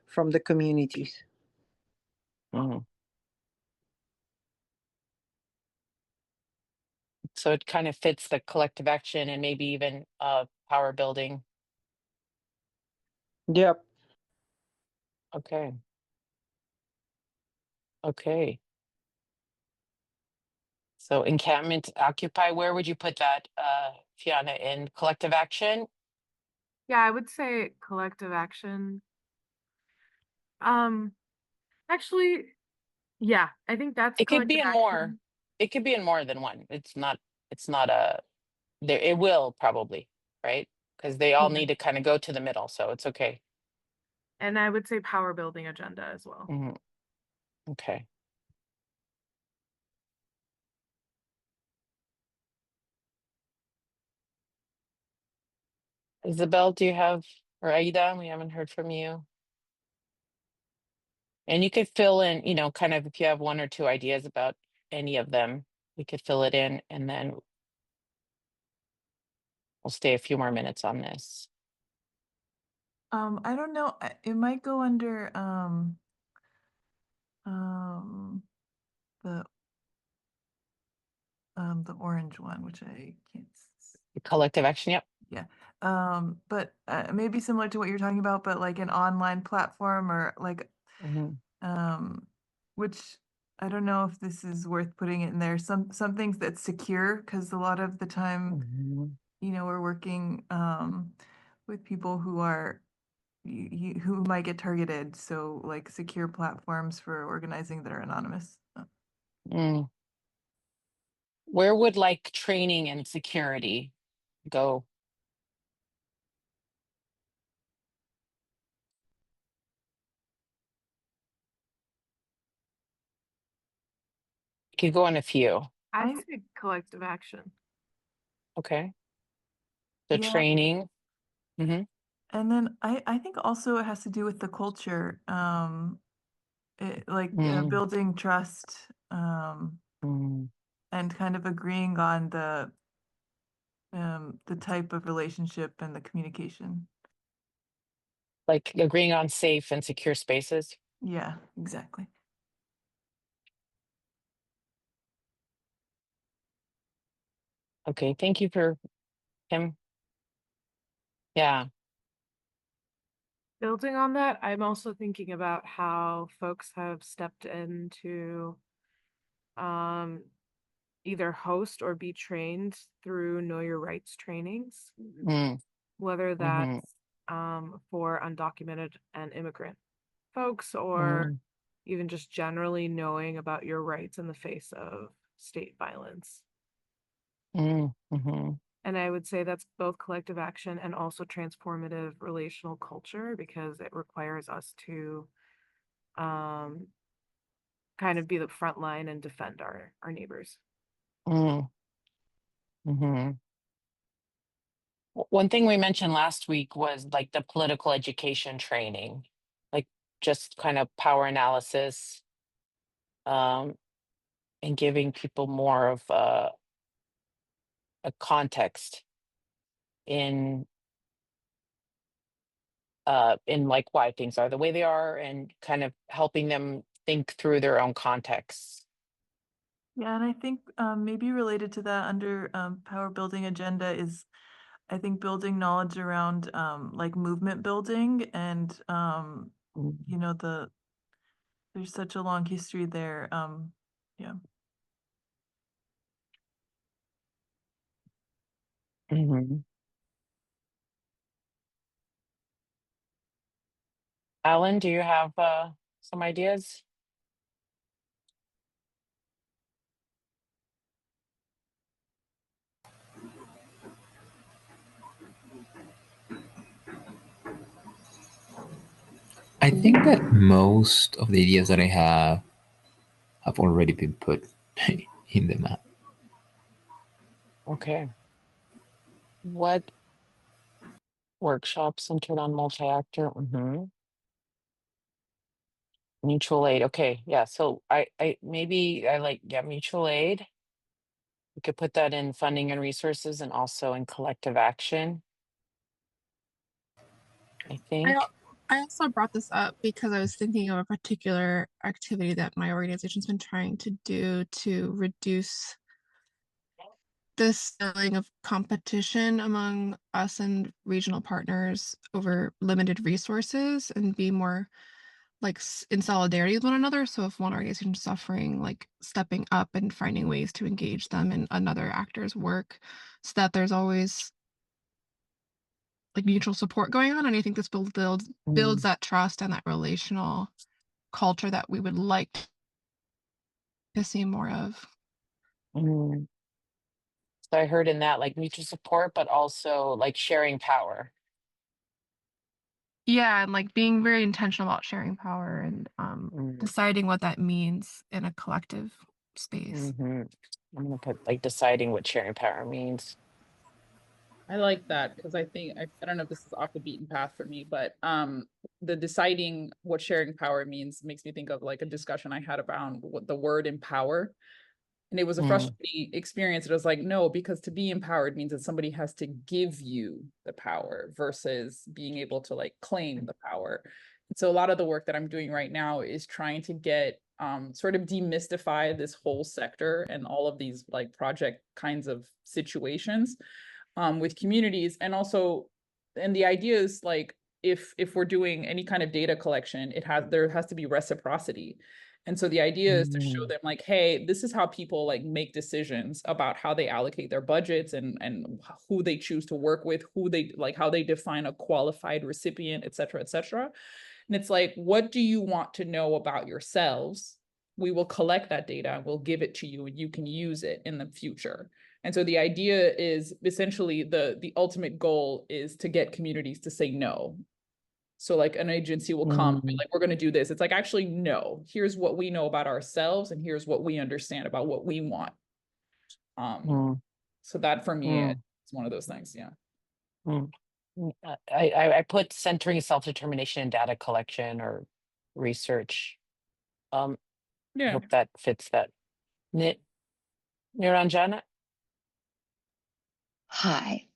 from the communities.
Mhm. So it kind of fits the collective action and maybe even power building.
Yep.
Okay. Okay. So encampment, occupy, where would you put that, Fiona, in collective action?
Yeah, I would say collective action. Actually, yeah, I think that's
It could be
collective
in more.
action.
It could be in more than one. It's not there. It will probably, right? Because they all
Yeah.
need to kind of go to the middle. So it's okay.
And I would say power building agenda as well.
Mhm. Okay. Isabel, do you have, or Aida, we haven't heard from you. And you could fill in, kind of if you have one or two ideas about any of them, we could fill it in and then we'll stay a few more minutes on this.
I don't know. It might go under the the orange one, which I can't.
Collective action, yep.
Yeah. But maybe similar to what you're talking about, but like an online platform or like
Mhm.
which I don't know if this is worth putting it in there. Some things that's secure, because a lot of the time,
Mhm.
we're working with people who are who might get targeted. So like secure platforms for organizing that are anonymous.
Mm. Where would like training and security go? Could go on a few.
I'd say collective action.
Okay. The
Yeah.
training. Hmm.
And then I think also it has to do with the culture, building trust,
Mm.
and kind of agreeing on the type of relationship and the communication.
Like agreeing on safe and secure spaces.
Yeah, exactly.
Okay, thank you for him. Yeah.
Building on that, I'm also thinking about how folks have stepped into either host or be trained through Know Your Rights trainings,
Mm.
whether
Mhm.
that's for undocumented and immigrant folks or
Mm.
even just generally knowing about your rights in the face of state violence.
Mm. Mhm.
And I would say that's both collective action and also transformative relational culture, because it requires us to kind of be the front line and defend our neighbors.
Mm. Mhm. One thing we mentioned last week was like the political education training, like just kind of power analysis, um, and giving people more of a context in like why things are the way they are and kind of helping them think through their own contexts.
Yeah, and I think maybe related to that under power building agenda is, I think, building knowledge around like movement building and there's such a long history there. Yeah.
Mhm. Alan, do you have some ideas?
I think that most of the ideas that I have already been put in the map.
Okay. What workshop centered on multi-actor? Mutual aid. Okay, yeah. So maybe I like, yeah, mutual aid. We could put that in funding and resources and also in collective action. I think.
I also brought this up because I was thinking of a particular activity that my organization's been trying to do to reduce this feeling of competition among us and regional partners over limited resources and be more like in solidarity with one another. So if one organization is suffering, like stepping up and finding ways to engage them in another actor's work so that there's always like mutual support going on. And I think this builds that trust and that relational culture that we would like to see more of.
Mm. So I heard in that like mutual support, but also like sharing power.
Yeah, and like being very intentional about sharing power and deciding what that means in a collective space.
I'm gonna put like deciding what sharing power means.
I like that because I think I don't know if this is off the beaten path for me, but the deciding what sharing power means makes me think of like a discussion I had about what the word empower. And it was a frustrating experience. It was like, no, because to be empowered means that somebody has to give you the power versus being able to like claim the power. And so a lot of the work that I'm doing right now is trying to get sort of demystify this whole sector and all of these like project kinds of situations with communities. And also, and the idea is like, if we're doing any kind of data collection, there has to be reciprocity. And so the idea is to show them like, hey, this is how people like make decisions about how they allocate their budgets and who they choose to work with, who they like, how they define a qualified recipient, et cetera, et cetera. And it's like, what do you want to know about yourselves? We will collect that data and we'll give it to you and you can use it in the future. And so the idea is essentially the ultimate goal is to get communities to say no. So like an agency will come and be like, we're going to do this. It's like, actually, no, here's what we know about ourselves and here's what we understand about what we want. So that for me, it's one of those things. Yeah.
I put centering self-determination in data collection or research. I hope that fits that. Niranjana?
Hi.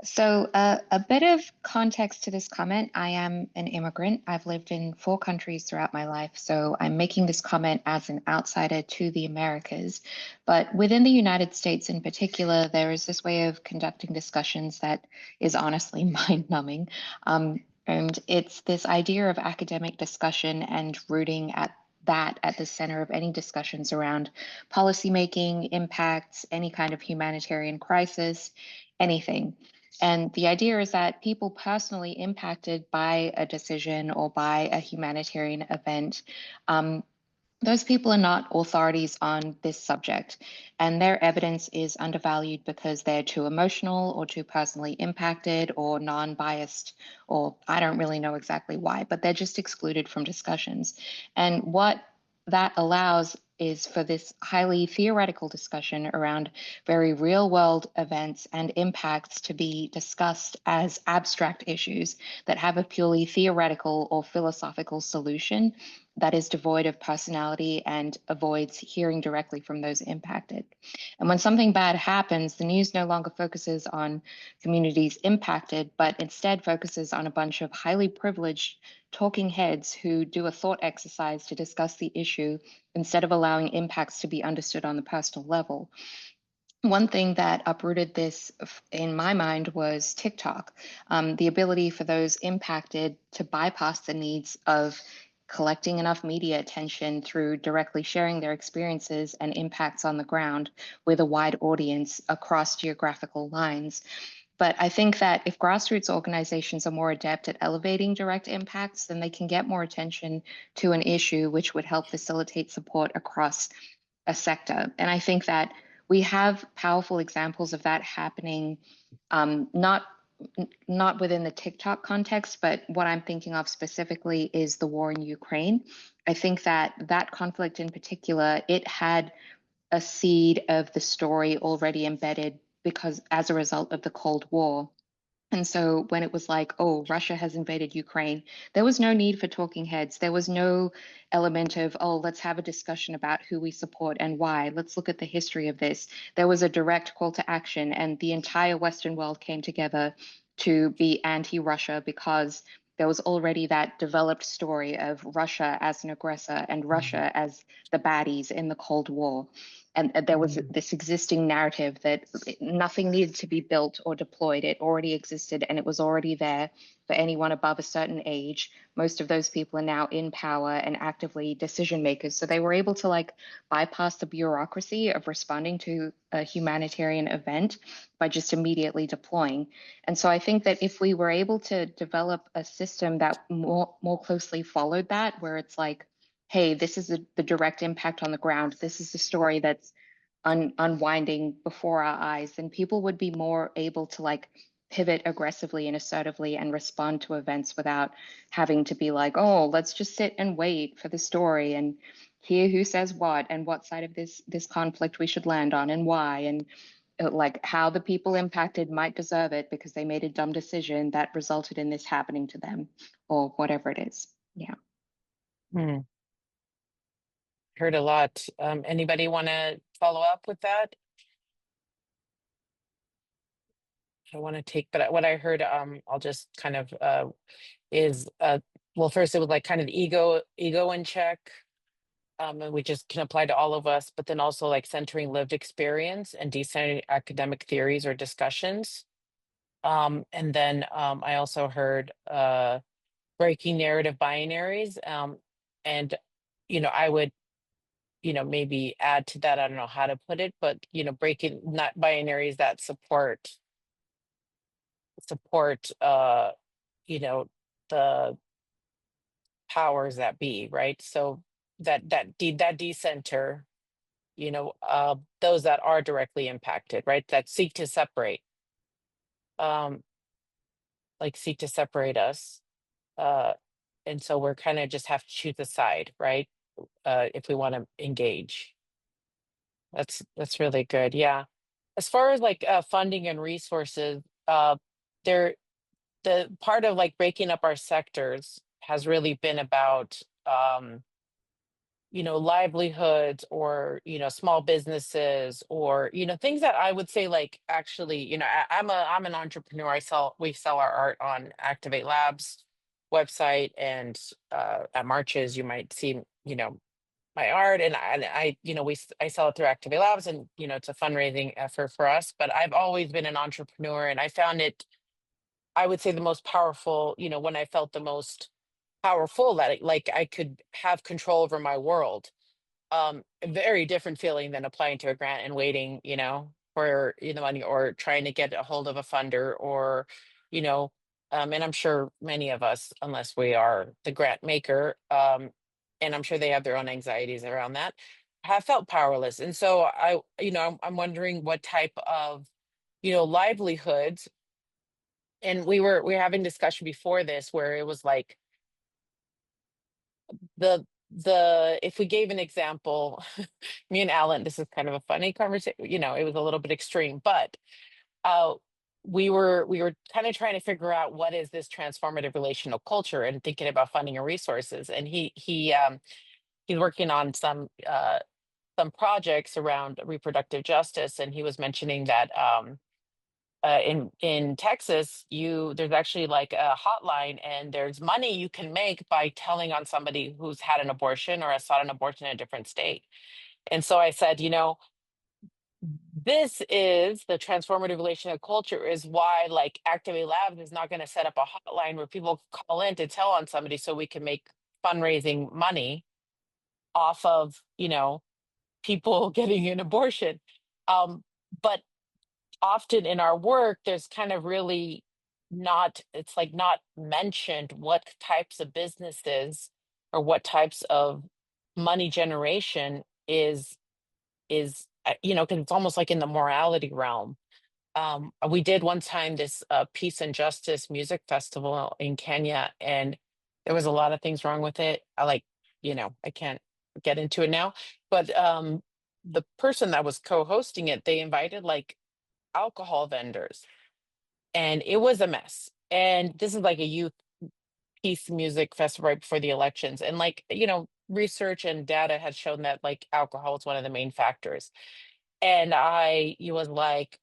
So a bit of context to this comment. I am an immigrant. I've lived in 4 countries throughout my life, so I'm making this comment as an outsider to the Americas. But within the United States in particular, there is this way of conducting discussions that is honestly mind-numbing. And it's this idea of academic discussion and rooting at the center of any discussions around policymaking, impacts, any kind of humanitarian crisis, anything. And the idea is that people personally impacted by a decision or by a humanitarian event, those people are not authorities on this subject, and their evidence is undervalued because they're too emotional or too personally impacted or non-biased, or I don't really know exactly why, but they're just excluded from discussions. And what that allows is for this highly theoretical discussion around very real world events and impacts to be discussed as abstract issues that have a purely theoretical or philosophical solution that is devoid of personality and avoids hearing directly from those impacted. And when something bad happens, the news no longer focuses on communities impacted, but instead focuses on a bunch of highly privileged talking heads who do a thought exercise to discuss the issue instead of allowing impacts to be understood on the personal level. One thing that uprooted this in my mind was TikTok, the ability for those impacted to bypass the needs of collecting enough media attention through directly sharing their experiences and impacts on the ground with a wide audience across geographical lines. But I think that if grassroots organizations are more adept at elevating direct impacts, then they can get more attention to an issue, which would help facilitate support across a sector. And I think that we have powerful examples of that happening, not within the TikTok context, but what I'm thinking of specifically is the war in Ukraine. I think that that conflict in particular, it had a seed of the story already embedded because as a result of the Cold War. And so when it was like, oh, Russia has invaded Ukraine, there was no need for talking heads. There was no element of, oh, let's have a discussion about who we support and why. Let's look at the history of this. There was a direct call to action, and the entire Western world came together to be anti-Russia because there was already that developed story of Russia as an aggressor and Russia as the baddies in the Cold War. And there was this existing narrative that nothing needed to be built or deployed. It already existed and it was already there for anyone above a certain age. Most of those people are now in power and actively decision makers. So they were able to like bypass the bureaucracy of responding to a humanitarian event by just immediately deploying. And so I think that if we were able to develop a system that more closely followed that, where it's like, hey, this is the direct impact on the ground. This is the story that's unwinding before our eyes. Then people would be more able to like pivot aggressively and assertively and respond to events without having to be like, oh, let's just sit and wait for the story and hear who says what and what side of this conflict we should land on and why, and like how the people impacted might deserve it because they made a dumb decision that resulted in this happening to them or whatever it is. Yeah.
Hmm. Heard a lot. Anybody want to follow up with that? I want to take, but what I heard, I'll just kind of is well, first it was like kind of ego in check, and we just can apply to all of us, but then also like centering lived experience and decentering academic theories or discussions. And then I also heard breaking narrative binaries, and I would maybe add to that. I don't know how to put it, but breaking not binaries that support the powers that be, right? So that decenter, those that are directly impacted, right? That seek to separate, seek to separate us. And so we're kind of just have to choose a side, right? If we want to engage. That's really good. Yeah. As far as like funding and resources, there the part of like breaking up our sectors has really been about livelihoods or small businesses or things that I would say like actually I'm an entrepreneur. We sell our art on Activate Labs website, and at marches you might see my art, and I I sell it through Activate Labs, and it's a fundraising effort for us. But I've always been an entrepreneur, and I found it, I would say, the most powerful, when I felt the most powerful, that like I could have control over my world. A very different feeling than applying to a grant and waiting, for money, or trying to get a hold of a funder, or you know and I'm sure many of us, unless we are the grant maker, and I'm sure they have their own anxieties around that, have felt powerless. And so I'm wondering what type of livelihoods. And we were having discussion before this where it was like if we gave an example, me and Alan, this is kind of a funny conversation, it was a little bit extreme, but uh we were kind of trying to figure out what is this transformative relational culture, and thinking about funding and resources. And he's working on some projects around reproductive justice, and he was mentioning that in Texas, there's actually like a hotline, and there's money you can make by telling on somebody who's had an abortion or has sought an abortion in a different state. And so I said, this is the transformative relational culture, is why like Activate Labs is not going to set up a hotline where people call in to tell on somebody so we can make fundraising money off of people getting an abortion. But often in our work, there's kind of really not, it's like not mentioned what types of businesses or what types of money generation is because it's almost like in the morality realm. We did one time this peace and justice music festival in Kenya, and there was a lot of things wrong with it. I can't get into it now, but the person that was co-hosting it, they invited like alcohol vendors, and it was a mess. And this is like a youth peace music festival right before the elections, and research and data had shown that like alcohol is one of the main factors. And he was like,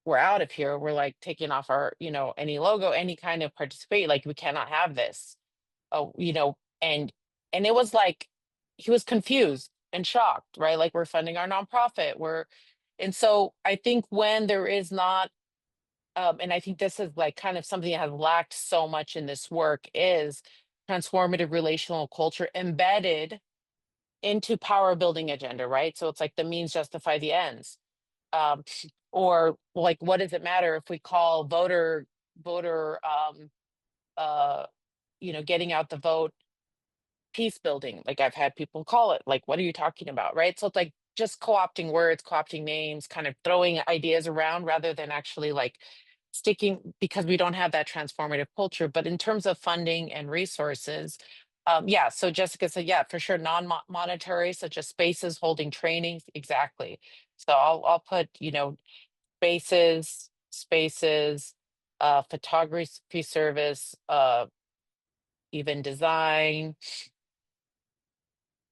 we're out of here. We're like taking off our, any logo, any kind of participate. Like, we cannot have this. Oh, and it was like he was confused and shocked, right? Like, we're funding our nonprofit. And so I think when there is not, and I think this is like kind of something that has lacked so much in this work, is transformative relational culture embedded into power building agenda, right? So it's like the means justify the ends. um, or like, what does it matter if we call voter uh, getting out the vote peace building? Like, I've had people call it, like, what are you talking about, right? So it's like just co-opting words, co-opting names, kind of throwing ideas around rather than actually like sticking, because we don't have that transformative culture. But in terms of funding and resources, yeah, so Jessica said, yeah, for sure, non-monetary, such as spaces holding trainings, exactly. So I'll put, spaces, photography service, even design,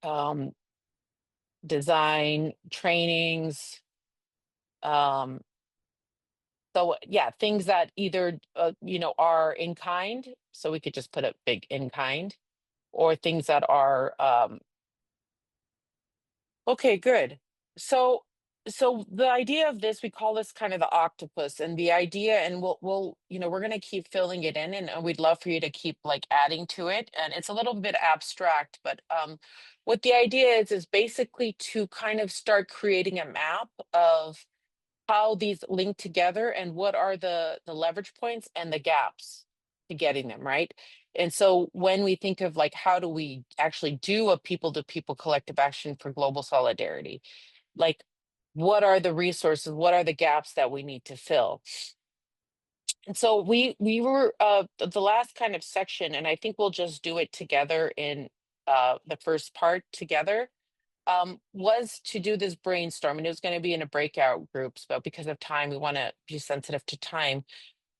um, design trainings. Um, so yeah, things that either are in kind, so we could just put a big in kind, or things that are okay, good. So the idea of this, we call this kind of the octopus, and the idea, and we'll we're going to keep filling it in, and we'd love for you to keep like adding to it. And it's a little bit abstract, but what the idea is basically to kind of start creating a map of how these link together and what are the leverage points and the gaps to getting them right. And so when we think of like, how do we actually do a people to people collective action for global solidarity, like, what are the resources, what are the gaps that we need to fill? And so we were the last kind of section, and I think we'll just do it together in the first part together, was to do this brainstorm, and it was going to be in a breakout groups, but because of time, we want to be sensitive to time.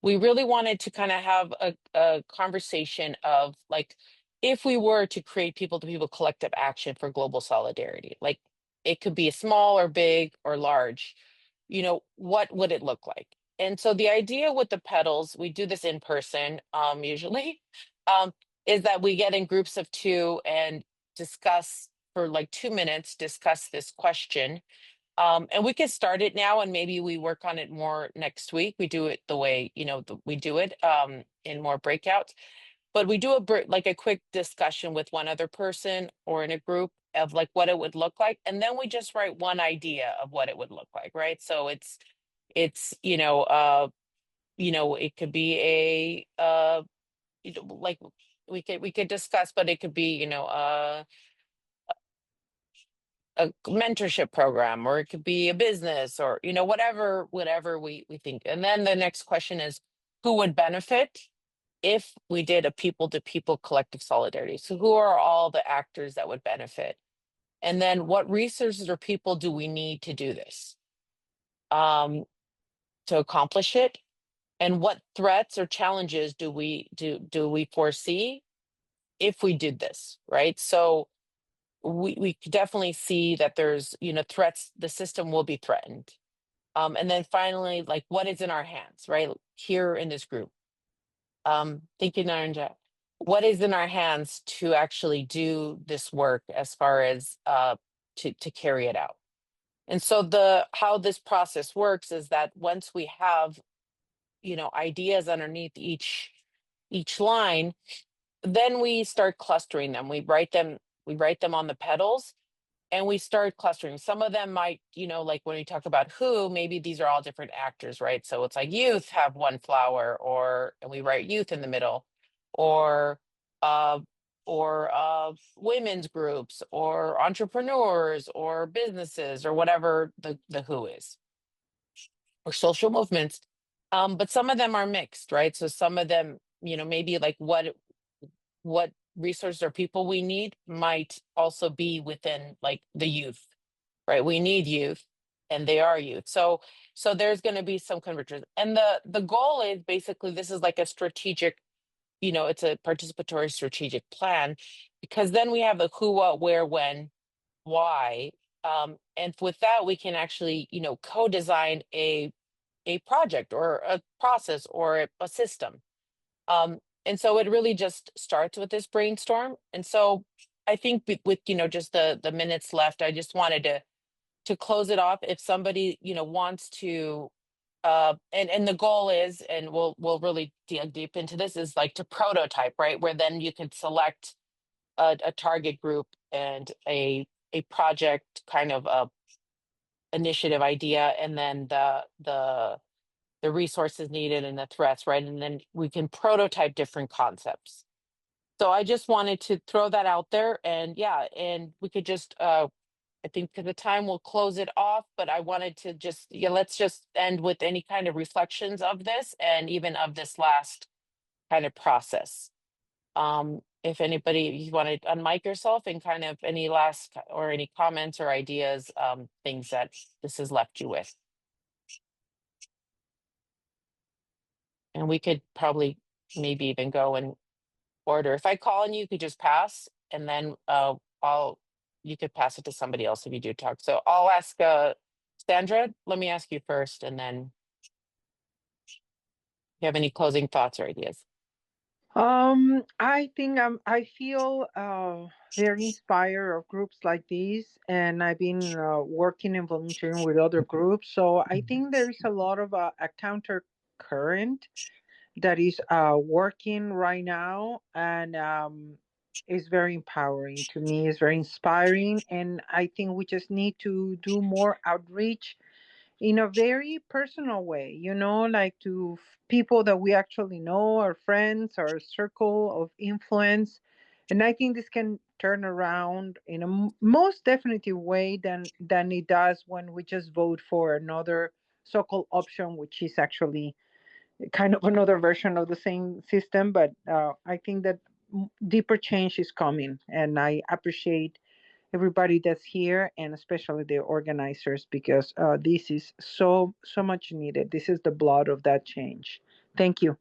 We really wanted to kind of have a conversation of like, if we were to create people to people collective action for global solidarity, like it could be small or big or large, what would it look like? And so the idea with the Petals, we do this in person, usually, um, is that we get in groups of two and discuss for like 2 minutes, discuss this question. And we can start it now, and maybe we work on it more next week. We do it the way, we do it in more breakouts, but we do like a quick discussion with one other person or in a group of like what it would look like. And then we just write one idea of what it would look like, right? So it's it could be like we could discuss, but it could be, a mentorship program, or it could be a business, or whatever we think. And then the next question is, who would benefit if we did a people to people collective solidarity? So who are all the actors that would benefit? And then what resources or people do we need to do this, to accomplish it? And what threats or challenges do we foresee if we did this, right? So we could definitely see that there's threats, the system will be threatened. And then finally, like, what is in our hands, right, here in this group? Thank you, Naranja. What is in our hands to actually do this work, as far as to carry it out? And so how this process works is that once we have ideas underneath each line, then we start clustering them. We write them on the petals, and we start clustering. Some of them might, you know, like when we talk about who, maybe these are all different actors, right? So it's like youth have one flower, or and we write youth in the middle, or uh women's groups, or entrepreneurs, or businesses, or whatever the who is, or social movements. But some of them are mixed, right? So some of them, you know, maybe like what resources or people we need might also be within like the youth, right? We need youth, and they are youth. So there's going to be some convergence, and the goal is basically, this is like a strategic, you know, it's a participatory strategic plan, because then we have the who, what, where, when, why, and with that we can actually, you know, co-design a project, or a process, or a system. And so it really just starts with this brainstorm. And so I think with you know, just the minutes left, I just wanted to close it off. If somebody, you know, wants to, and the goal is, and we'll really dig deep into this, is like to prototype, right? Where then you can select a target group, and a project kind of a initiative idea, and then the resources needed and the threats, right? And then we can prototype different concepts. So I just wanted to throw that out there, and yeah, and we could just I think at the time we'll close it off, but I wanted to just, yeah, let's just end with any kind of reflections of this, and even of this last kind of process. If anybody, you want to unmic yourself, and kind of any last or any comments or ideas, things that this has left you with. And we could probably maybe even go in order. If I call on you, you could just pass, and then you could pass it to somebody else if you do talk. So I'll ask Sandra, let me ask you first, and then you have any closing thoughts or ideas?
I think I feel very inspired of groups like these, and I've been working and volunteering with other groups. So I think there is a lot of a counter current that is working right now, and is very empowering to me. It's very inspiring, and I think we just need to do more outreach in a very personal way, you know, like to people that we actually know, our friends, our circle of influence. And I think this can turn around in a most definitive way than it does when we just vote for another so-called option, which is actually kind of another version of the same system. But I think that deeper change is coming, and I appreciate everybody that's here, and especially the organizers, because this is so much needed. This is the blood of that change. Thank you.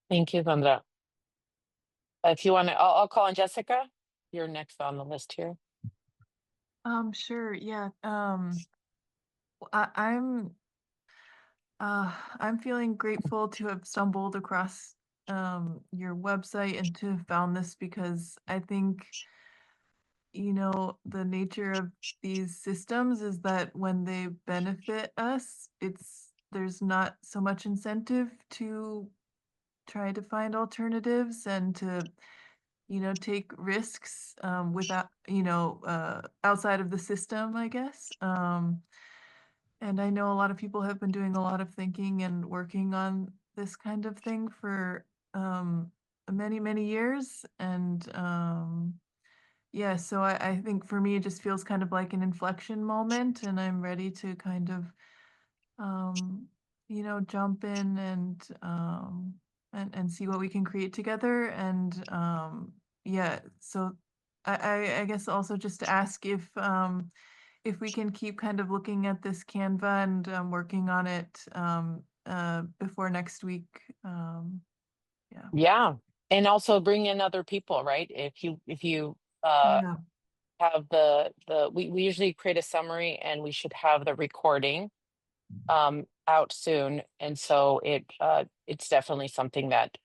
Thank you, Sandra. If you want to, I'll call on Jessica. You're next on the list here.
Sure, yeah. I'm feeling grateful to have stumbled across your website and to have found this, because I think, you know, the nature of these systems is that when they benefit us, there's not so much incentive to try to find alternatives and to, you know, take risks without, you know, outside of the system, I guess. And I know a lot of people have been doing a lot of thinking and working on this kind of thing for many years. And yeah, so I think for me, it just feels kind of like an inflection moment, and I'm ready to kind of, you know, jump in and see what we can create together. And yeah, so I guess also just to ask if we can keep kind of looking at this Canva and working on it before next week. Yeah.
Yeah, and also bring in other people, right? If you
Yeah.
have we usually create a summary, and we should have the recording out soon, and so it's definitely something that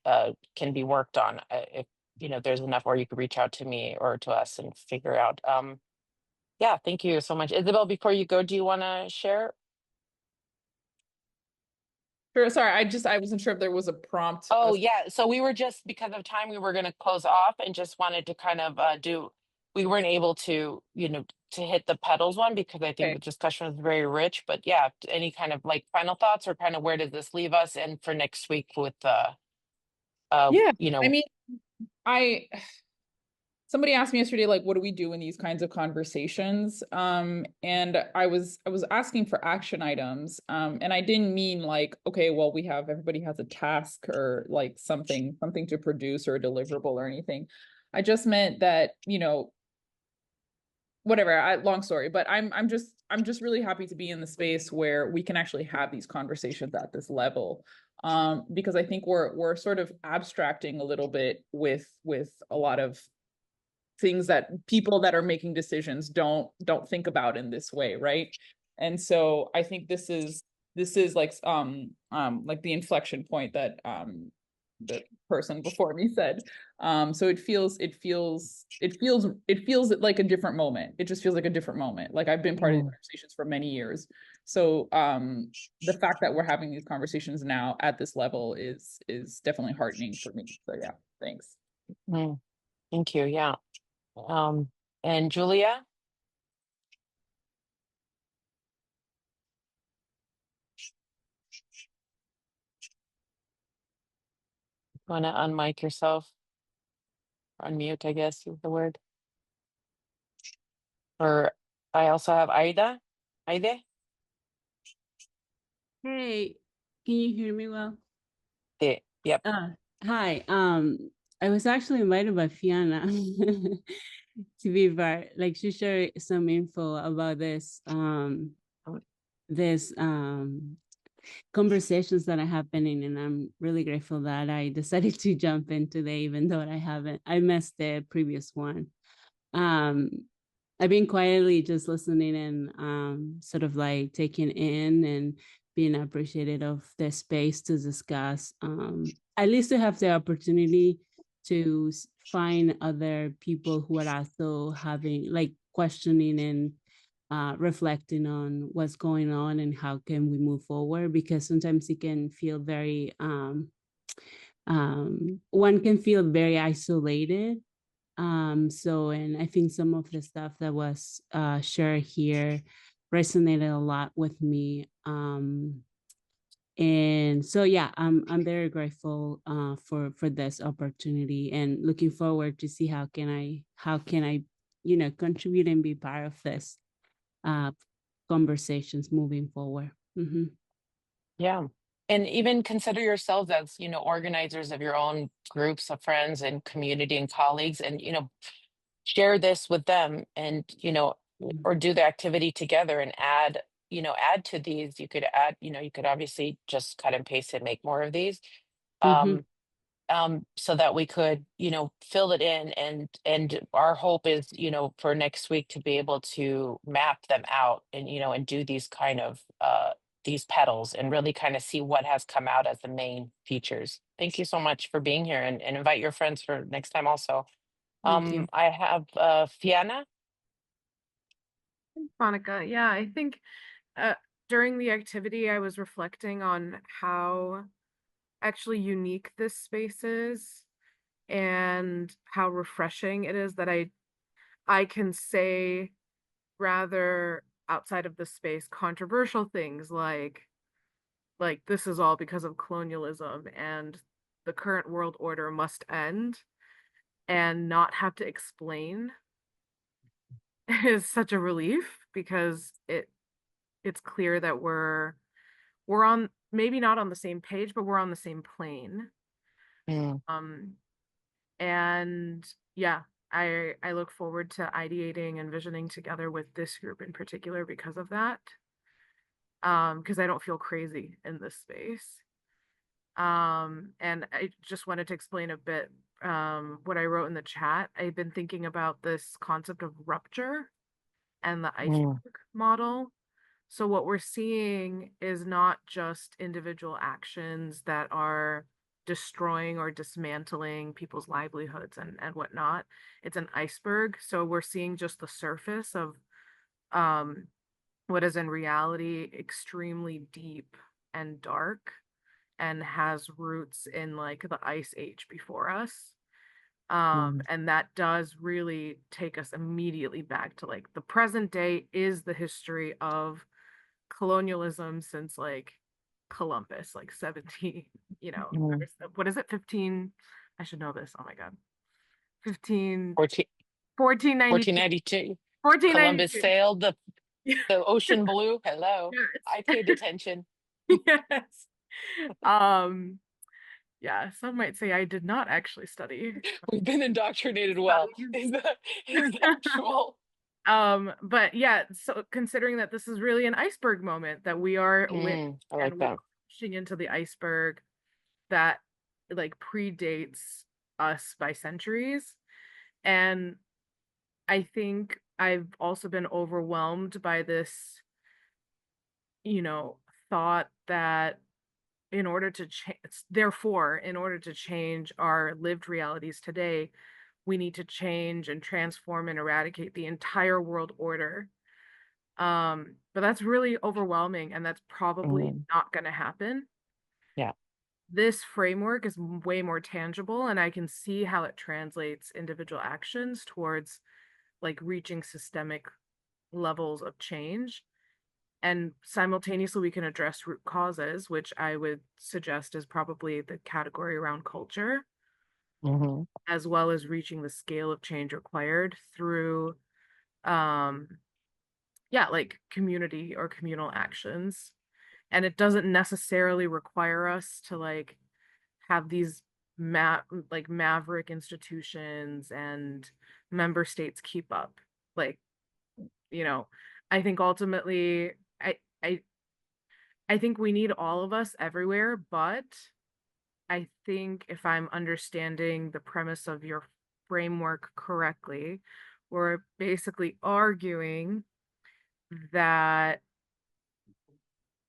can be worked on, if you know there's enough, or you could reach out to me or to us and figure out. Yeah, thank you so much. Isabel, before you go, do you want to share?
Sure, sorry, I wasn't sure if there was a prompt.
Oh yeah, so we were just, because of time, we were going to close off, and just wanted to kind of do we weren't able to, to hit the Petals one because I think
Okay.
the discussion was very rich. But yeah, any kind of like final thoughts or kind of where does this leave us? And for next week with
Yeah,
you
I
know,
mean, somebody asked me yesterday, like, what do we do in these kinds of conversations? And I was asking for action items. And I didn't mean like, okay, well, everybody has a task or like something to produce or a deliverable or anything. I just meant that, whatever, long story, but I'm just really happy to be in the space where we can actually have these conversations at this level. Because I think we're sort of abstracting a little bit with a lot of things that people that are making decisions don't think about in this way, right? And so I think this is like the inflection point that the person before me said. So it feels like a different moment. It just feels like a different moment. Like I've been part of these conversations for many years. So the fact that we're having these conversations now at this level is definitely heartening for me. So yeah, thanks.
thank you. Yeah. And Julia? Want to unmic yourself? Unmute, I guess is the word. Or I also have Aida. Aide?
Hey, can you hear me well?
Yep.
Hi. I was actually invited by Fiona to be part, like she shared some info about this conversations that are happening, and I'm really grateful that I decided to jump in today, even though I missed the previous one. I've been quietly just listening and sort of like taking in and being appreciative of the space to discuss, at least to have the opportunity to find other people who are also having like questioning and reflecting on what's going on and how can we move forward, because sometimes it can feel very one can feel very isolated. And I think some of the stuff that was shared here resonated a lot with me. And so yeah, I'm very grateful for this opportunity and looking forward to see how can I contribute and be part of this conversations moving forward. Mm-hmm.
Yeah. And even consider yourselves as, organizers of your own groups of friends and community and colleagues, and, share this with them and, or do the activity together and add to these. You could add, you could obviously just cut and paste and make more of these.
Mm-hmm.
So that we could, fill it in, and our hope is, for next week to be able to map them out and, and do these kind of these petals and really kind of see what has come out as the main features. Thank you so much for being here, and invite your friends for next time also.
Thank you.
I have Fiona.
Monica, yeah, I think during the activity, I was reflecting on how actually unique this space is and how refreshing it is that I can say rather outside of the space controversial things like this is all because of colonialism and the current world order must end, and not have to explain is such a relief, because it's clear that we're on, maybe not on the same page, but we're on the same plane. And yeah, I look forward to ideating and visioning together with this group in particular because of that. Because I don't feel crazy in this space. And I just wanted to explain a bit what I wrote in the chat. I've been thinking about this concept of rupture and the iceberg model. So what we're seeing is not just individual actions that are destroying or dismantling people's livelihoods and whatnot. It's an iceberg. So we're seeing just the surface of what is in reality extremely deep and dark and has roots in like the ice age before us. And that does really take us immediately back to like the present day is the history of colonialism since like Columbus, like 17, what is it, 15? I should know this. Oh my God. 15,
14,
1492.
1492.
1492.
Columbus sailed the ocean blue. Hello.
Yes.
I paid attention.
Yes. Yeah, some might say I did not actually study.
We've been indoctrinated well.
Studies.
Is the actual.
But yeah, so considering that this is really an iceberg moment that we are with,
I like
and we're
that.
pushing into the iceberg that like predates us by centuries. And I think I've also been overwhelmed by this, thought that in order to therefore, in order to change our lived realities today, we need to change and transform and eradicate the entire world order. But that's really overwhelming, and that's probably not going to happen.
Yeah.
This framework is way more tangible, and I can see how it translates individual actions towards like reaching systemic levels of change. And simultaneously, we can address root causes, which I would suggest is probably the category around culture, as well as reaching the scale of change required through, like community or communal actions. And it doesn't necessarily require us to like have these maverick institutions and member states keep up. Like, I think ultimately, I I I think we need all of us everywhere, but I think if I'm understanding the premise of your framework correctly, we're basically arguing that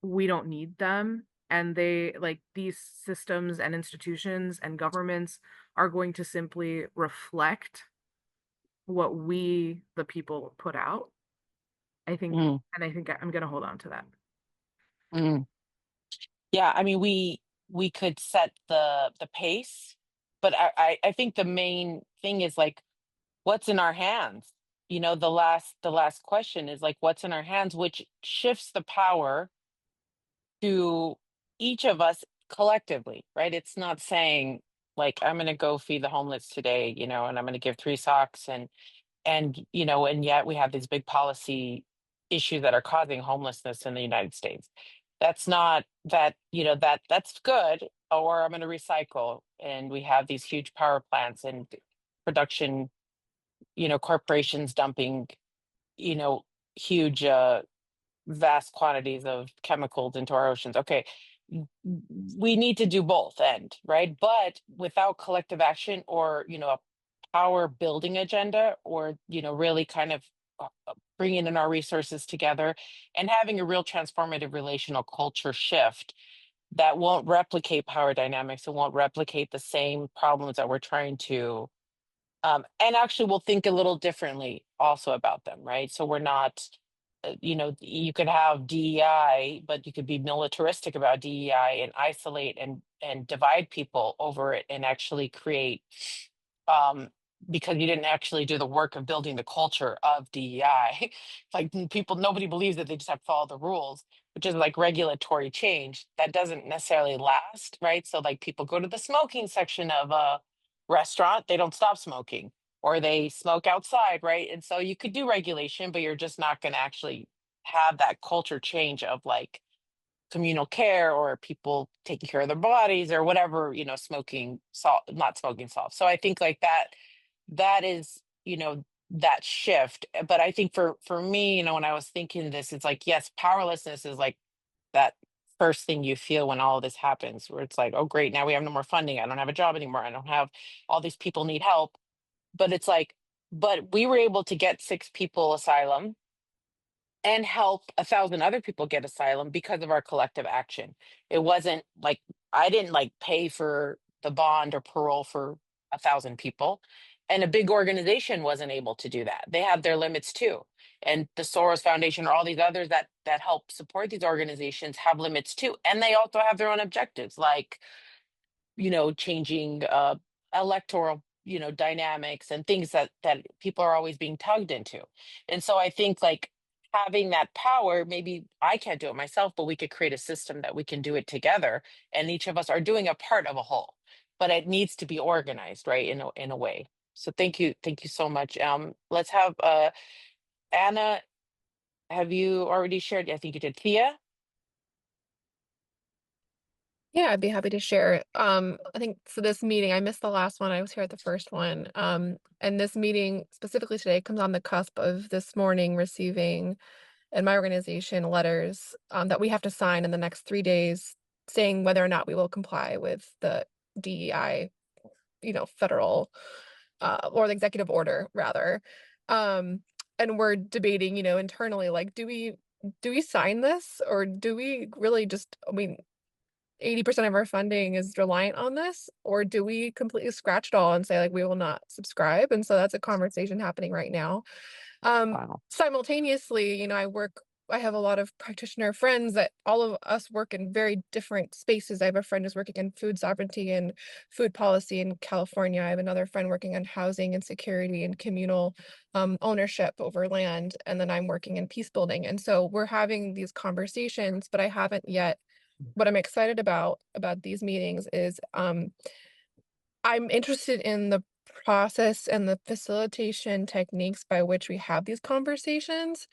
we don't need them, and they like these systems and institutions and governments are going to simply reflect what we, the people, put out. I think, and I think I'm going to hold on to that.
Yeah, I mean, we could set the pace, but I think the main thing is like what's in our hands. The last question is like what's in our hands, which shifts the power to each of us collectively, right? It's not saying like I'm going to go feed the homeless today, and I'm going to give 3 socks and yet we have these big policy issues that are causing homelessness in the United States. That's not that, that's good. Or I'm going to recycle, and we have these huge power plants and production, corporations dumping, you know huge vast quantities of chemicals into our oceans. Okay, we need to do both end, right? But without collective action or, a power building agenda, or, really kind of bringing in our resources together and having a real transformative relational culture shift that won't replicate power dynamics, and won't replicate the same problems that we're trying to and actually we'll think a little differently also about them, right? So we're not you could have DEI, but you could be militaristic about DEI and isolate and divide people over it, and actually create um because you didn't actually do the work of building the culture of DEI. Like nobody believes that they just have to follow the rules, which is like regulatory change that doesn't necessarily last, right? So like people go to the smoking section of a restaurant, they don't stop smoking, or they smoke outside, right? And so you could do regulation, but you're just not going to actually have that culture change of like communal care, or people taking care of their bodies, or whatever, smoking salt, not smoking salt. So I think like that is, that shift. But I think for me, when I was thinking this, it's like, yes, powerlessness is like that first thing you feel when all of this happens, where it's like, oh great, now we have no more funding, I don't have a job anymore, I don't have, all these people need help. But it's like, but we were able to get 6 people asylum and help 1,000 other people get asylum because of our collective action. It wasn't like I didn't like pay for the bond or parole for 1,000 people, and a big organization wasn't able to do that. They have their limits too, and the Soros Foundation or all these others that help support these organizations have limits too, and they also have their own objectives, like changing electoral dynamics and things that people are always being tugged into. And so I think like having that power, maybe I can't do it myself, but we could create a system that we can do it together, and each of us are doing a part of a whole, but it needs to be organized, right, in a way. So thank you so much. Let's have Anna. Have you already shared? I think you did. Thea.
Yeah, I'd be happy to share. I think for this meeting, I missed the last one. I was here at the first one. And this meeting specifically today comes on the cusp of this morning receiving in my organization letters that we have to sign in the next 3 days, saying whether or not we will comply with the DEI, federal or the executive order rather. And we're debating, internally, like, do we sign this, or do we really just, 80% of our funding is reliant on this, or do we completely scratch it all and say like we will not subscribe? And so that's a conversation happening right now.
Wow.
Simultaneously, I have a lot of practitioner friends that all of us work in very different spaces. I have a friend who's working in food sovereignty and food policy in California. I have another friend working on housing and security and communal ownership over land. And then I'm working in peace building. And so we're having these conversations, but I haven't yet. What I'm excited about these meetings is I'm interested in the process and the facilitation techniques by which we have these conversations,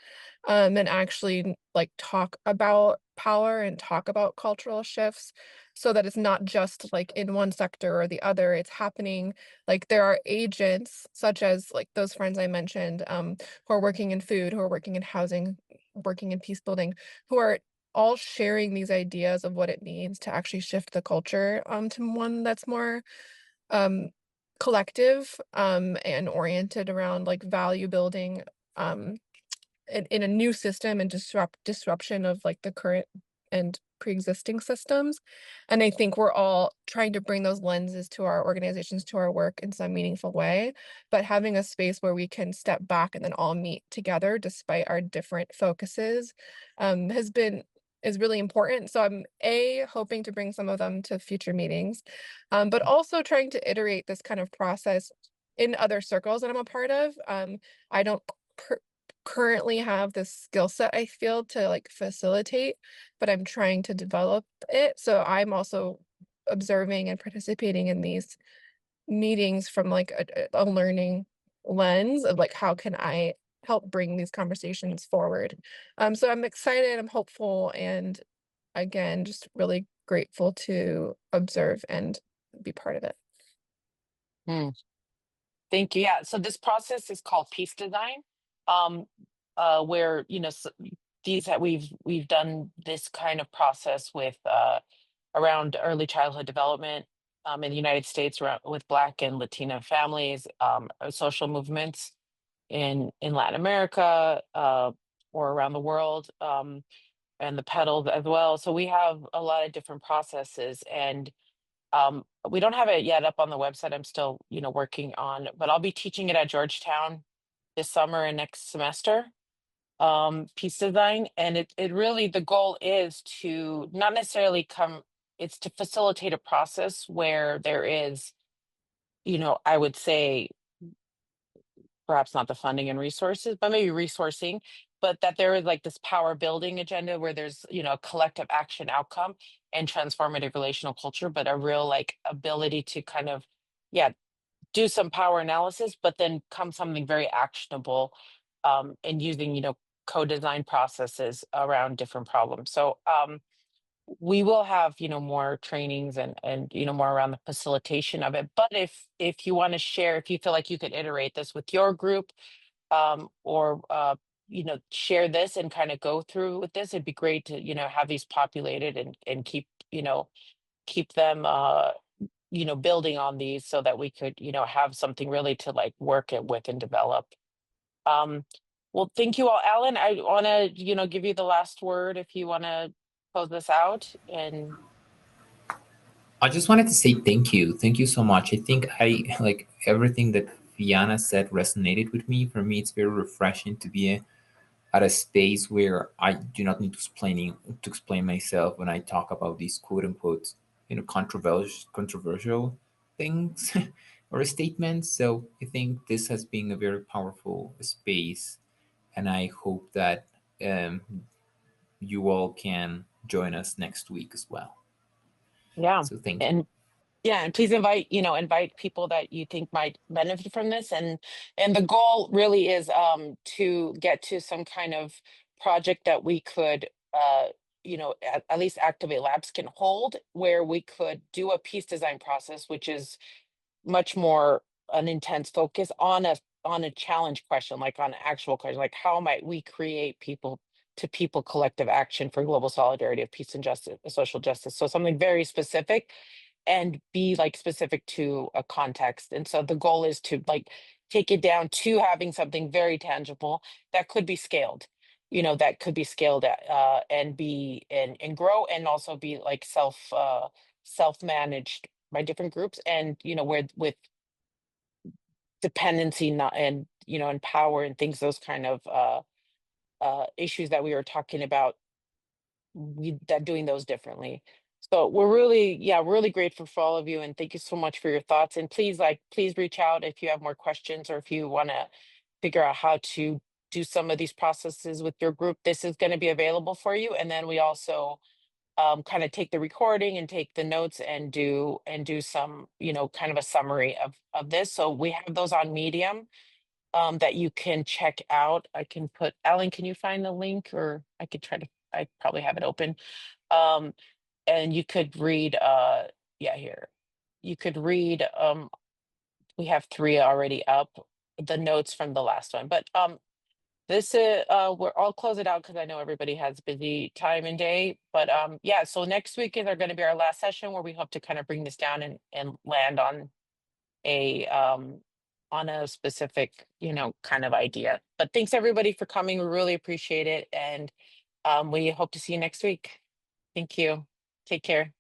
and actually like talk about power and talk about cultural shifts, so that it's not just like in one sector or the other. It's happening, like there are agents such as like those friends I mentioned, who are working in food, who are working in housing, working in peace building, who are all sharing these ideas of what it means to actually shift the culture to one that's more um collective and oriented around like value building um in a new system and disruption of like the current and pre-existing systems. And I think we're all trying to bring those lenses to our organizations, to our work in some meaningful way, but having a space where we can step back and then all meet together despite our different focuses is really important. So I'm hoping to bring some of them to future meetings, but also trying to iterate this kind of process in other circles that I'm a part of. I don't currently have the skill set, I feel, to like facilitate, but I'm trying to develop it. So I'm also observing and participating in these meetings from like a learning lens of like, how can I help bring these conversations forward? So I'm excited, I'm hopeful, and again, just really grateful to observe and be part of it.
Thank you. Yeah. So this process is called peace design, where these that we've done this kind of process with around early childhood development in the United States, around with Black and Latina families, social movements in Latin America or around the world, and the Petals as well. So we have a lot of different processes, and we don't have it yet up on the website. I'm still, working on, but I'll be teaching it at Georgetown this summer and next semester, peace design. And it really, the goal is to not necessarily it's to facilitate a process where there is, I would say perhaps not the funding and resources, but maybe resourcing, but that there is like this power building agenda where there's, a collective action outcome and transformative relational culture, but a real like ability to kind of, yeah, do some power analysis, but then come something very actionable, and using, co-design processes around different problems. So we will have, more trainings and more around the facilitation of it. But if you want to share, if you feel like you could iterate this with your group, or share this and kind of go through with this, it'd be great to have these populated and keep keep them building on these so that we could have something really to like work it with and develop. Well, thank you all. Alan, I want to give you the last word if you want to close this out. And
I just wanted to say thank you. Thank you so much. I think I like everything that Fiana said resonated with me. For me, it's very refreshing to be at a space where I do not need to explain myself when I talk about these quote unquote, controversial things. or statements. So I think this has been a very powerful space, and I hope that um, you all can join us next week as well.
Yeah.
So thank you.
And yeah, and please invite, invite people that you think might benefit from this. And the goal really is to get to some kind of project that we could at least Activate Labs can hold, where we could do a piece design process, which is much more an intense focus on a challenge question, like on an actual question, like how might we create people to people collective action for global solidarity of peace and justice, social justice. So something very specific, and be like specific to a context. And so the goal is to like take it down to having something very tangible that could be scaled, that could be scaled and be and grow, and also be like self-managed by different groups, and where with dependency not and power and things, those kind of issues that we were talking about, that doing those differently. So we're really grateful for all of you, and thank you so much for your thoughts. And please reach out if you have more questions, or if you want to figure out how to do some of these processes with your group. This is going to be available for you. And then we also kind of take the recording and take the notes and do some, kind of a summary of this. So we have those on Medium that you can check out. I can put, Ellen, can you find the link, or I could try to, I probably have it open. And you could read, yeah, here. You could read, we have 3 already up, the notes from the last one. But this is I'll close it out because I know everybody has busy time and day. But yeah, so next week is going to be our last session, where we hope to kind of bring this down and land on a specific, kind of idea. But thanks everybody for coming. We really appreciate it. And we hope to see you next week. Thank you. Take care.